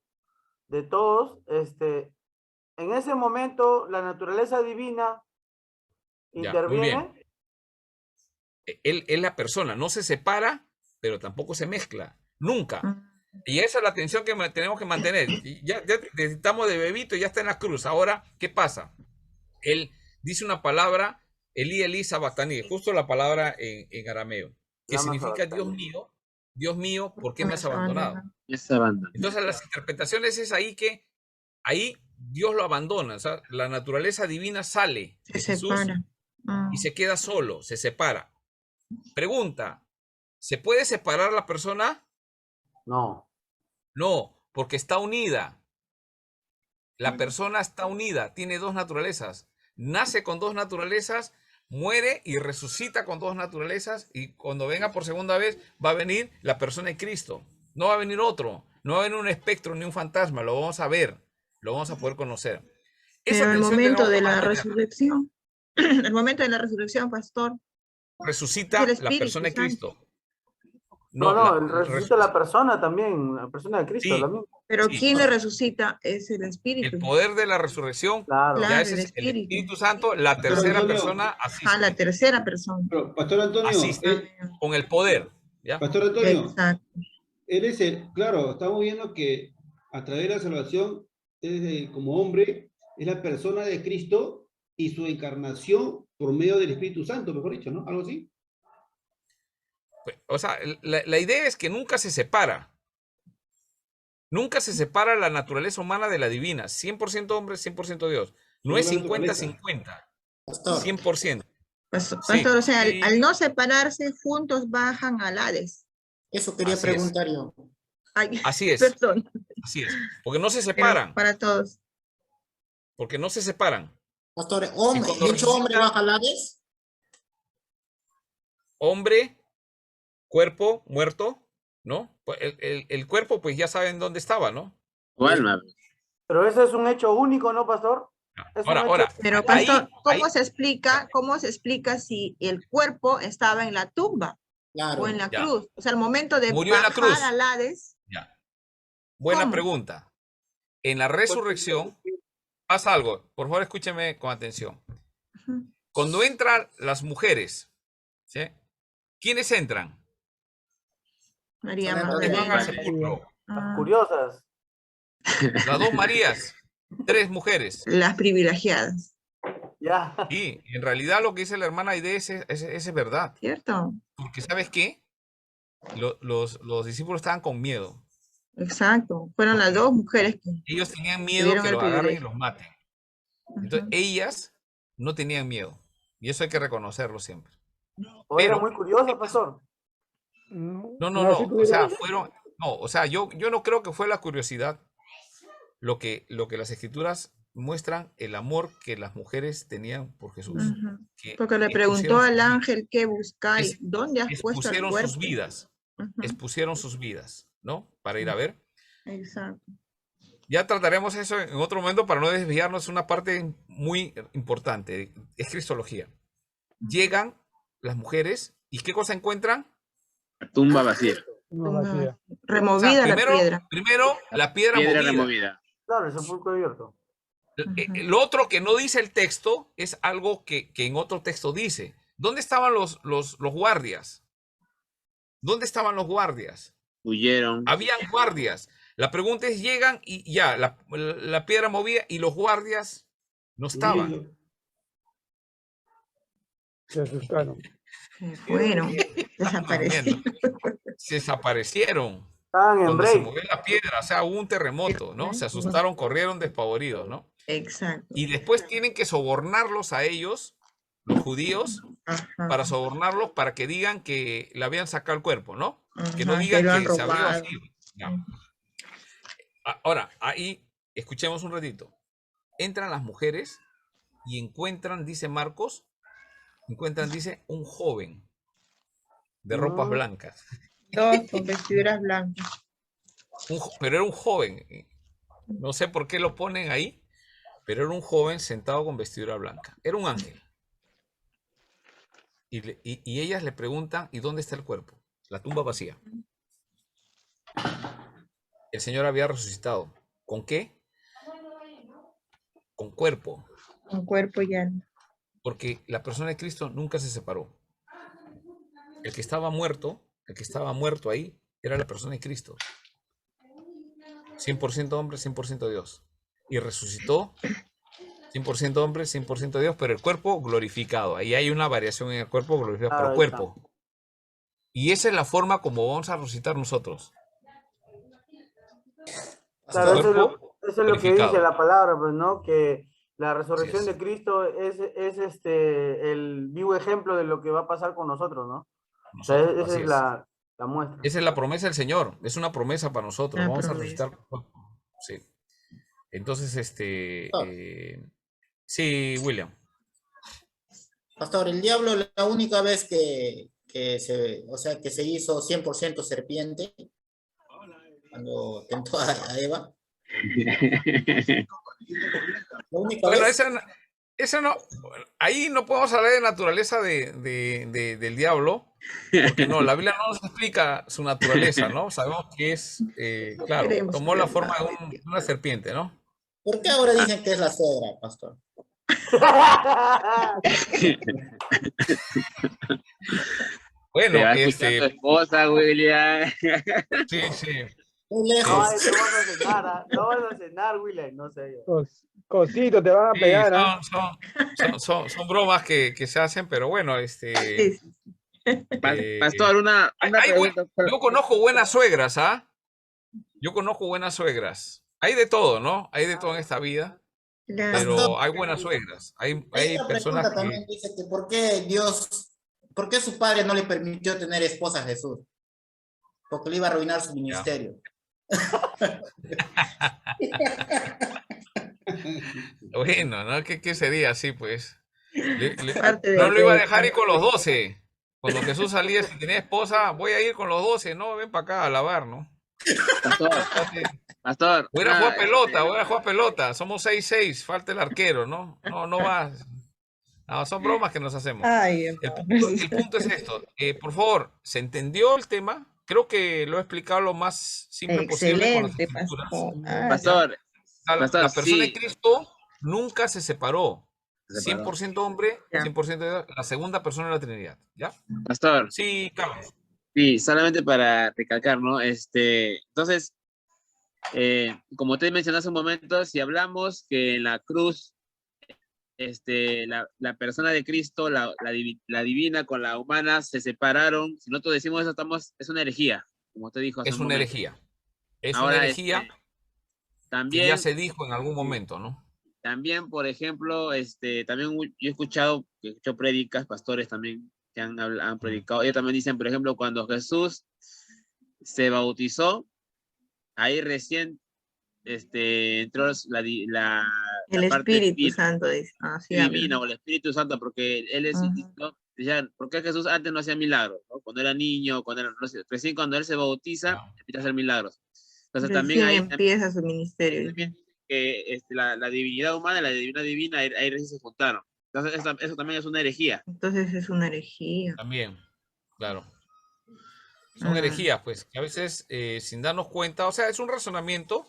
de todos, en ese momento la naturaleza divina interviene. Él es la persona, no se separa, pero tampoco se mezcla, nunca. Y esa es la tensión que tenemos que mantener. Y ya estamos de bebito y ya está en la cruz. Ahora, ¿qué pasa? Él dice una palabra, Elí, Elí, sabactaní, justo la palabra en arameo, que significa Dios mío, ¿por qué me has abandonado? Entonces las interpretaciones es ahí que ahí Dios lo abandona, o sea, la naturaleza divina sale de Jesús y se queda solo, se separa. Pregunta, ¿se puede separar la persona? No. No, porque está unida. La persona está unida, tiene 2 naturalezas. Nace con 2 naturalezas, muere y resucita con 2 naturalezas, y cuando venga por segunda vez va a venir la persona de Cristo. No va a venir otro, no va a venir un espectro ni un fantasma, lo vamos a ver, lo vamos a poder conocer. Esa Pero el tensión momento tenemos que de la mantenerla. resurrección, el momento de la resurrección, pastor, Resucita es el la Espíritu persona de Santo. Cristo. No, No, el resucita la persona también, la persona de Cristo, sí, la misma. Pero sí. ¿quién le resucita? Es el El Espíritu. poder de la resurrección, Claro. ya Claro, ese el es el Espíritu. Espíritu Santo, la Pastor tercera Antonio, persona A la asiste. tercera persona. pero, Pastor Antonio, Asiste con el poder, ¿ya? Pastor Antonio, Exacto. él es claro, estamos viendo que a través de la salvación, como hombre, es la persona de Cristo y su encarnación por medio del Espíritu Santo, mejor dicho, ¿no? Algo así. O sea, la idea es que nunca se separa. Nunca se separa la naturaleza humana de la divina. 100% hombre, 100% Dios. No es Según la 50-50. Pastor, 100%. Pastor, Sí. o sea, Y- al no separarse, juntos bajan al Hades. eso quería Así es. preguntar yo. Ay, Así es. perdón. Así es. Porque no se Pero separan. para todos. Porque no se separan. Pastor, Y hombre, cuando dicho hombre resucita, baja al Hades. hombre, cuerpo, muerto, ¿no? Pues el cuerpo, pues ya saben dónde estaba, ¿no? Tu alma. Pero ese es un hecho único, ¿no, pastor? Es un Ahora, hecho- Pero ahí, pastor, ahí, ¿cómo se explica si el cuerpo estaba en la tumba Claro. o en la ya, cruz? O sea, al momento de murió en la bajar cruz. al Hades, Ya. Buena ¿cómo? pregunta. En la resurrección pasa algo. Por favor, escúcheme con atención. Ujú. Cuando entran las mujeres, ¿sí? ¿Quiénes entran? María Son Las que van al Magdalena. sepulcro. Ah, curiosas. Las dos Marías, 3 mujeres. las privilegiadas, Ya. Y en realidad lo que dice la hermana Aide es verdad. ¿cierto? Porque ¿sabes qué? Los discípulos estaban con miedo. Exacto. Fueron las Porque dos mujeres que ellos tenían miedo tuvieron que el los agarren y privilegio. los maten. Entonces, Ujú. ellas no tenían miedo. Y eso hay que reconocerlo siempre. O era Pero, muy curiosa, pastor. no. O sea, fueron. No, o sea, yo no creo que fue la curiosidad lo que las escrituras muestran el amor que las mujeres tenían por Jesús. Ujú. Que Porque le preguntó expusieron al sus ángel, ¿qué buscáis? es- ¿Dónde has puesto el expusieron sus cuerpo? vidas. Ujú. Expusieron sus vidas, ¿no? Para ir a ver. Exacto. Ya trataremos eso en otro momento para no desviarnos. Es una parte muy importante. Es cristología. Llegan las mujeres y ¿qué cosa encuentran? Tumba vacía. Una vacía. O sea, Removida la piedra. primero la piedra Piedra movida. removida. Claro, el sepulcro abierto. Ujú. Lo otro que no dice el texto es algo que en otro texto dice. ¿Dónde estaban los guardias? ¿Dónde estaban los guardias? Huyeron. Habían guardias. La pregunta es, llegan y ya, la piedra movía y los guardias no estaban. Se asustaron. Se fueron, desaparecieron. Se desaparecieron. Estaban en Cuando se break. movió la piedra, o sea, hubo un terremoto, ¿no? Se asustaron, corrieron despavoridos, ¿no? Exacto. Y después tienen que sobornarlos a ellos, los judíos, Ajá. para sobornarlos para que digan que le habían sacado el cuerpo, ¿no? Que no Ajá, digan lo han que se abrió robado. vacío. Ya. Ahora, ahí escuchemos un ratito. Entran las mujeres y encuentran, dice Marcos, dice, un joven de ropas blancas. Dos con vestiduras blancas. Pero era un joven. No sé por qué lo ponen ahí, pero era un joven sentado con vestidura blanca. Era un ángel. Y ellas le preguntan, ¿y dónde está el cuerpo? La tumba vacía. El Señor había resucitado. ¿Con qué? Con cuerpo. Con cuerpo y alma. Porque la persona de Cristo nunca se separó. El que estaba muerto ahí, era la persona de Cristo. 100% hombre, 100% Dios. Y resucitó 100% hombre, 100% Dios, pero el cuerpo glorificado. Ahí hay una variación en el cuerpo glorificado, pero Ahí cuerpo. Y esa es la forma como vamos a resucitar nosotros. Claro, eso Cuerpo es lo que glorificado. dice la palabra, pues, ¿no? Que la resurrección Así de Cristo es el vivo ejemplo de lo que va a pasar con nosotros, ¿no? O sea, Nosotros, esa así es es. la muestra. Esa es la promesa del Señor. Es una promesa para nosotros. Una Vamos a promesa. resucitar. Sí. Entonces, sí, William. Pastor, el diablo la única vez que se hizo 100% serpiente, cuando tentó a Eva. La única Bueno, vez. esa no, ahí no podemos hablar de naturaleza del diablo, porque no, la Biblia no nos explica su naturaleza, ¿no? Sabemos que es, claro, Queremos tomó la ver forma más. de una serpiente, ¿no? ¿Por qué ahora dicen que es la suegra, pastor? Bueno, Te va a escuchar tu esposa, William. sí, sí. Muy No, lejos. no vas a cenar, ¿ah? No vas a cenar, William, no sé yo. Cosito, te van a Sí, pegar, ¿ah? son bromas que se hacen, pero bueno, Sí, sí. Pastor, una pregunta. yo conozco buenas suegras, ¿ah? Yo conozco buenas suegras. Hay de todo, ¿no? Hay de todo en esta vida, Claro. pero hay buenas suegras. Hay Otra personas pregunta que... también dice que ¿por qué su padre no le permitió tener esposa a Jesús? Porque le iba a arruinar su ministerio. Bueno, ¿no? ¿Qué sería así, pues? Parte No del lo iba a rol. dejar ir con los 12. Cuando Jesús salía, si tenía esposa, voy a ir con los 12. No, ven para acá a lavar, ¿no? Pastor, Voy a jugar pelota, voy a jugar pelota. Somos 6-6, falta el arquero, ¿no? No vas. No, son bromas que nos hacemos. Ay, El punto es esto. Por favor, ¿se entendió el tema? Creo que lo he explicado lo más simple posible con las excelente, escrituras. pastor. La persona de sí. Cristo nunca se separó. Se separó. 100% hombre, 100% Dios, la segunda persona de la Trinidad. ¿Ya? Pastor. Sí, Carlos. Sí, solamente para recalcar, ¿no? Entonces, como te mencioné hace un momento, si hablamos que en la cruz, la persona de Cristo, la divina con la humana se separaron, si nosotros decimos eso, es una herejía, como usted dijo hace Es un una momento. herejía. Es Ahora, una herejía también, que ya se dijo en algún momento, ¿no? También, por ejemplo, también yo he escuchado prédicas, pastores también que han predicado. Ellos también dicen, por ejemplo, cuando Jesús se bautizó, ahí recién entró El parte Espíritu divina, Santo dice. Así divina o el Espíritu Santo, porque él es, Ujú. ¿no? Decían, ¿por qué Jesús antes no hacía milagros? ¿No? Cuando era niño, recién cuando él se bautiza, empieza a hacer milagros. Entonces también Recién ahí empieza su ministerio. también que la divinidad humana y la divinidad divina ahí recién se juntaron. Entonces eso también es una herejía. Entonces es una herejía. También, claro. Son herejías, pues, que a veces sin darnos cuenta, o sea, es un razonamiento,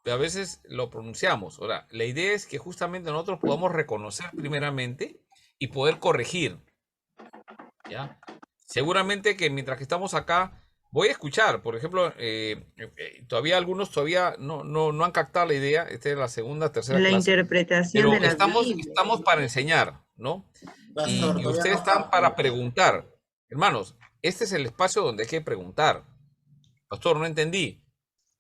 pero a veces lo pronunciamos. Ahora, la idea es que justamente nosotros podamos reconocer primeramente y poder corregir. ¿Ya? Seguramente que mientras que estamos acá, voy a escuchar, por ejemplo, todavía algunos no han captado la idea, esta es la segunda, tercera La clase, interpretación pero de la estamos Biblia. para enseñar, ¿no? Y Pastor, todavía ustedes no están capto. para preguntar. Hermanos, este es el espacio donde hay que preguntar. Pastor, no entendí.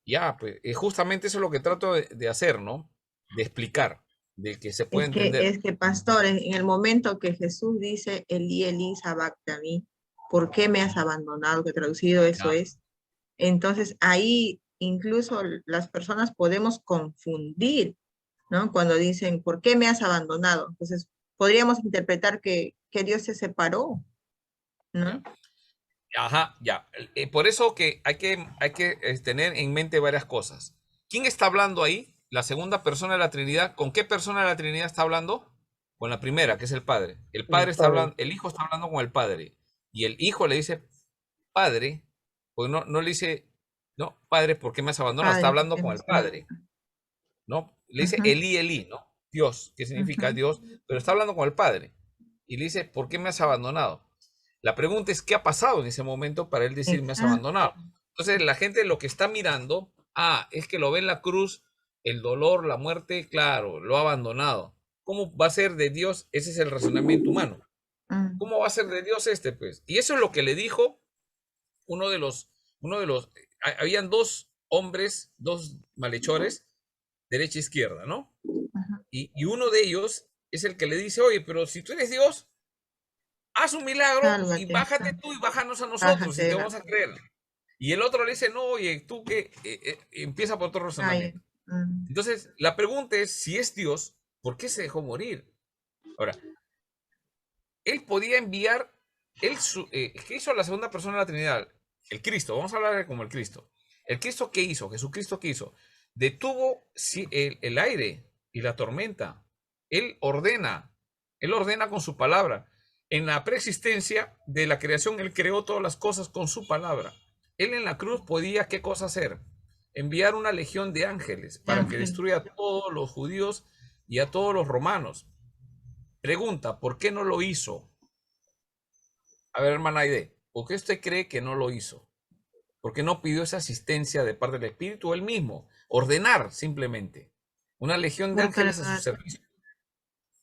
Ya, pues justamente eso es lo que trato de hacer, ¿no? De explicar, de que se pueda entender. Es que, pastores, en el momento que Jesús dice, Elí, Elí, sabactani, ¿por qué me has abandonado? Que traducido eso es. Entonces, ahí incluso las personas podemos confundir, ¿no? Cuando dicen, ¿por qué me has abandonado? Entonces, podríamos interpretar que Dios se separó, ¿no? Ajá, ya. Por eso que hay que tener en mente varias cosas. ¿Quién está hablando ahí? La segunda persona de la Trinidad. ¿Con qué persona de la Trinidad está hablando? Con la primera, que es el Padre. El Padre está hablando, el Hijo está hablando con el Padre. Y el Hijo le dice, Padre, pues no le dice, no, Padre, ¿por qué me has abandonado? Está hablando con el Padre. ¿No? Le dice Elí, Elí, ¿no? Dios, que significa Dios, pero está hablando con el Padre. Y le dice, ¿por qué me has abandonado? La pregunta es, ¿qué ha pasado en ese momento para él decir, me has abandonado? Entonces, la gente lo que está mirando, es que lo ve en la cruz, el dolor, la muerte, claro, lo ha abandonado. ¿Cómo va a ser de Dios? Ese es el razonamiento humano. ¿Cómo va a ser de Dios pues? Y eso es lo que le dijo uno de los, habían dos hombres, dos malhechores, derecha e izquierda, ¿no? Y uno de ellos es el que le dice, oye, pero si tú eres Dios, haz un milagro y bájate tú y bájanos a nosotros y te vamos a creer. Y el otro le dice, no, oye, tú que empieza por otro razonamiento. Entonces, la pregunta es, si es Dios, ¿por qué se dejó morir? Ahora, él podía enviar, ¿qué hizo la segunda persona de la Trinidad? El Cristo, vamos a hablar como el Cristo. ¿El Cristo qué hizo? ¿Jesucristo qué hizo? Detuvo el aire y la tormenta. Él ordena con su palabra. En la preexistencia de la creación, Él creó todas las cosas con su palabra. Él en la cruz podía, ¿qué cosa hacer? Enviar una legión de ángeles para que destruya a todos los judíos y a todos los romanos. Pregunta, ¿por qué no lo hizo? A ver, hermana Aide, ¿por qué usted cree que no lo hizo? ¿Por qué no pidió esa asistencia de parte del Espíritu él mismo? Ordenar simplemente una legión de ángeles a su servicio.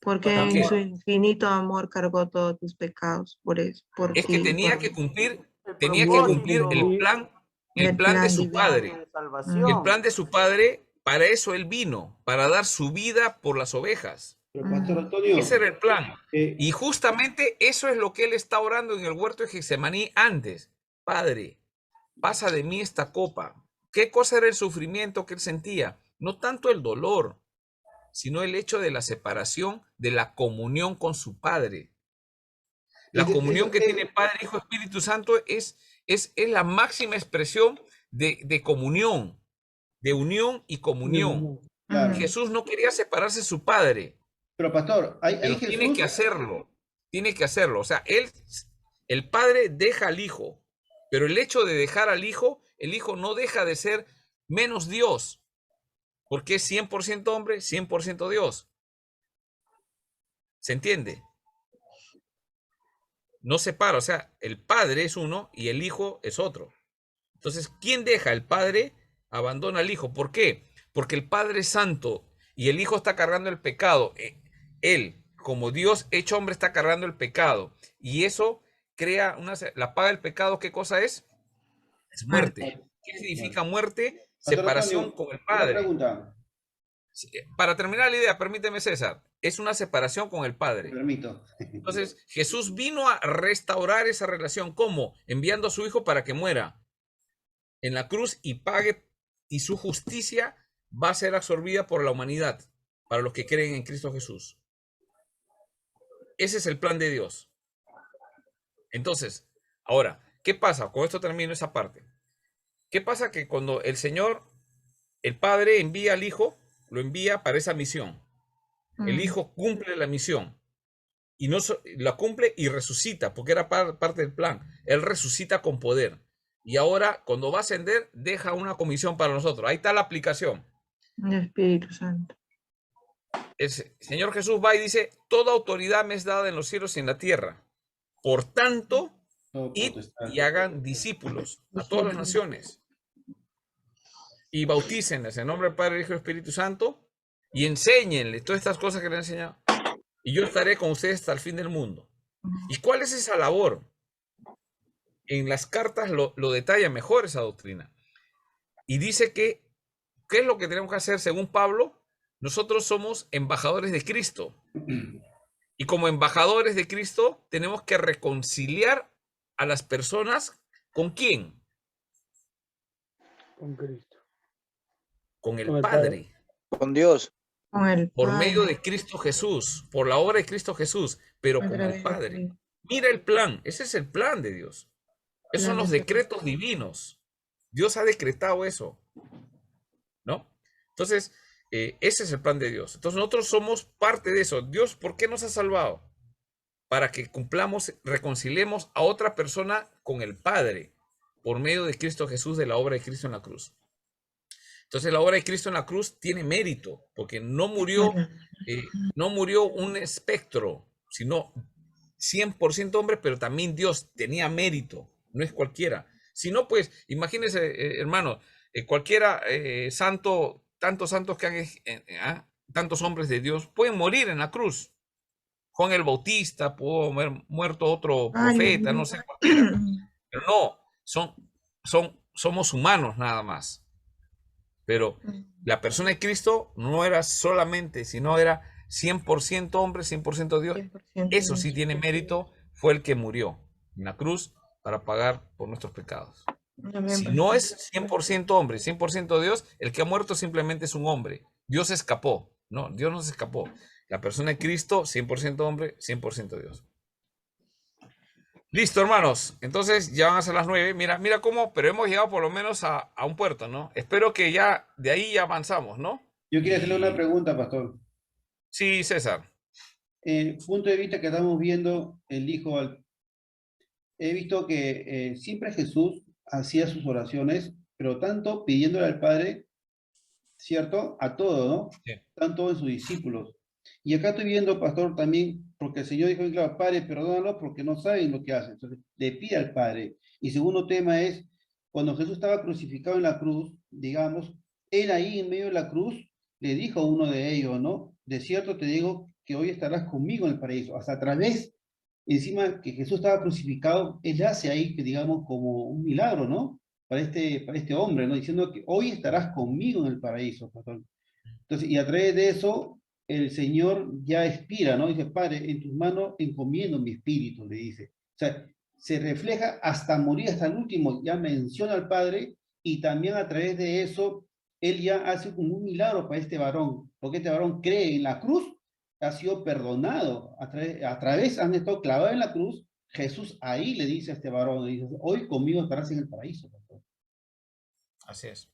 Porque ¿Por en qué? su infinito amor cargó todos tus pecados, por eso. Es que tenía porque- que cumplir el propósito. plan El de plan su divino. padre. De salvación. El plan de su padre, para eso él vino, para dar su vida por las ovejas. Pero Pastor Antonio, Ese era el plan. eh, Y justamente eso es lo que él está orando en el huerto de Getsemaní antes. Padre, pasa de mí esta copa. ¿Qué cosa era el sufrimiento que él sentía? No tanto el dolor, sino el hecho de la separación de la comunión con su Padre. La comunión que tiene Padre, Hijo, Espíritu Santo es la máxima expresión de comunión, de unión y comunión. Claro. Jesús no quería separarse de su Padre. Pero Pastor, hay Pero Jesús. tiene que hacerlo. Tiene que hacerlo. O sea, el Padre deja al Hijo, pero el hecho de dejar al Hijo, el Hijo no deja de ser menos Dios, porque es 100% hombre, 100% Dios. ¿Se entiende? No separa, o sea, el Padre es uno y el Hijo es otro. Entonces, ¿quién deja? El Padre abandona al Hijo. ¿Por qué? Porque el Padre es santo y el Hijo está cargando el pecado. Él, como Dios hecho hombre, está cargando el pecado. Y eso crea la paga del pecado. ¿Qué cosa es? Es muerte. ¿Qué significa muerte? Pastor Separación Antonio, con el una Padre. pregunta. Para terminar la idea, permíteme, César, es una separación con el Padre. Permito. Entonces, Jesús vino a restaurar esa relación. ¿Cómo? Enviando a su Hijo para que muera en la cruz y pague, y su justicia va a ser absorbida por la humanidad, para los que creen en Cristo Jesús. Ese es el plan de Dios. Entonces, ahora, ¿qué pasa? Con esto termino esa parte. ¿Qué pasa? Que cuando el Señor, el Padre envía al Hijo, lo envía para esa misión. El Hijo cumple la misión y no la cumple y resucita, porque era parte del plan. Él resucita con poder. Y ahora, cuando va a ascender, deja una comisión para nosotros. Ahí está la aplicación. El Espíritu Santo. El Señor Jesús va y dice, toda autoridad me es dada en los cielos y en la tierra. Por tanto, id y hagan discípulos a todas las naciones. Y bautícenles en nombre del Padre, Hijo y Espíritu Santo y enséñenles todas estas cosas que les he enseñado. Y yo estaré con ustedes hasta el fin del mundo. ¿Y cuál es esa labor? En las cartas lo detalla mejor esa doctrina. Y dice que, ¿qué es lo que tenemos que hacer según Pablo? Nosotros somos embajadores de Cristo. Y como embajadores de Cristo tenemos que reconciliar a las personas. ¿Con quién? Con Cristo. Con el Con el Padre. Con Dios. Con el Por Padre. medio de Cristo Jesús, por la obra de Cristo Jesús, pero A con través el de Padre. Cristo. Mira el plan, ese es el plan de Dios. Esos son los decretos divinos. Dios ha decretado eso, ¿no? Entonces, ese es el plan de Dios. Entonces nosotros somos parte de eso. Dios, ¿por qué nos ha salvado? Para que cumplamos, reconciliemos a otra persona con el Padre, por medio de Cristo Jesús, de la obra de Cristo en la cruz. Entonces la obra de Cristo en la cruz tiene mérito, porque no murió un espectro, sino 100% hombre, pero también Dios tenía mérito, no es cualquiera. Si no, pues, imagínense, hermano, cualquiera santo, tantos santos que han, tantos hombres de Dios, pueden morir en la cruz. Juan el Bautista, pudo haber muerto otro profeta, no sé cualquiera. Pero no, somos humanos nada más. Pero la persona de Cristo no era solamente, sino era 100% hombre, 100% Dios. 100% Eso Dios. sí tiene mérito, fue el que murió en la cruz para pagar por nuestros pecados. Amén, Si pastor. no es 100% hombre, 100% Dios, el que ha muerto simplemente es un hombre. Dios escapó. No, Dios no se escapó. La persona de Cristo, 100% hombre, 100% Dios. Listo, hermanos. Entonces ya van a ser las 9. Mira cómo, pero hemos llegado por lo menos a un puerto, ¿no? Espero que ya de ahí ya avanzamos, ¿no? Yo quería hacerle una pregunta, pastor. Sí, César. Punto de vista que estamos viendo el hijo, he visto que siempre Jesús hacía sus oraciones, pero tanto pidiéndole al Padre, ¿cierto? A todo, ¿no? Sí. Tanto en sus discípulos. Y acá estoy viendo, pastor, también, porque el Señor dijo, claro, Padre, perdónalo porque no saben lo que hacen. Entonces, le pide al Padre. Y segundo tema es, cuando Jesús estaba crucificado en la cruz, digamos, él ahí en medio de la cruz le dijo a uno de ellos, ¿no? De cierto te digo que hoy estarás conmigo en el paraíso. Hasta a través, encima que Jesús estaba crucificado, él hace ahí, que digamos, como un milagro, ¿no? Para este hombre, ¿no? Diciendo que hoy estarás conmigo en el paraíso, pastor. Entonces, y a través de eso, el Señor ya expira, ¿no? Dice, Padre, en tus manos encomiendo mi espíritu, le dice. O sea, se refleja hasta morir, hasta el último, ya menciona al Padre, y también a través de eso, él ya hace como un milagro para este varón, porque este varón cree en la cruz, ha sido perdonado, a través han estado clavados en la cruz, Jesús ahí le dice a este varón, le dice, hoy conmigo estarás en el paraíso. Así es.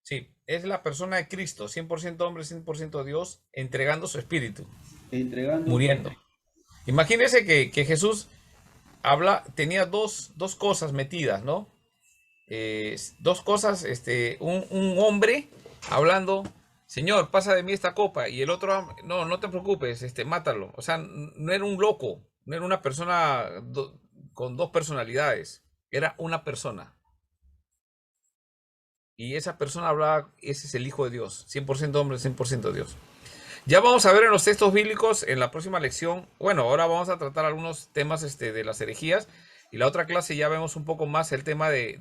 Sí, es la persona de Cristo, 100% hombre, 100% Dios, entregando su espíritu. Muriendo. Imagínense que Jesús tenía dos cosas metidas, ¿no? Dos cosas, un hombre hablando, Señor, pasa de mí esta copa, y el otro, no te preocupes, mátalo. O sea, no era un loco, no era una persona con dos personalidades, era una persona. Y esa persona hablaba, ese es el Hijo de Dios, 100% hombre, 100% Dios. Ya vamos a ver en los textos bíblicos en la próxima lección. Bueno, ahora vamos a tratar algunos temas de las herejías. Y la otra clase ya vemos un poco más el tema del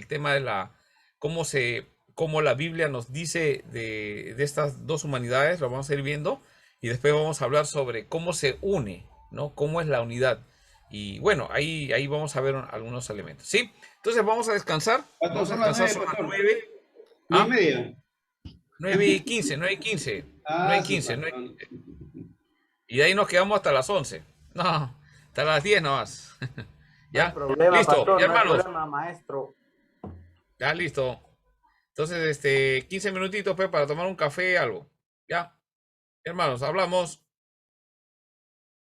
tema de cómo la Biblia nos dice de estas dos humanidades, lo vamos a ir viendo. Y después vamos a hablar sobre cómo se une, ¿no? Cómo es la unidad. Y bueno, ahí vamos a ver algunos elementos, ¿sí? Entonces vamos a descansar. Vamos a descansar sobre las 9. 9:30. 9:15, 9:15. 9:15, 9:15. Y de ahí nos quedamos hasta las 11. No, hasta las 10 nomás. ¿Ya? No hay problema, Listo, pastor, ya, no hay hermanos. problema, maestro. Ya, listo. Entonces, 15 minutitos pues, para tomar un café, algo. Ya. Hermanos, hablamos.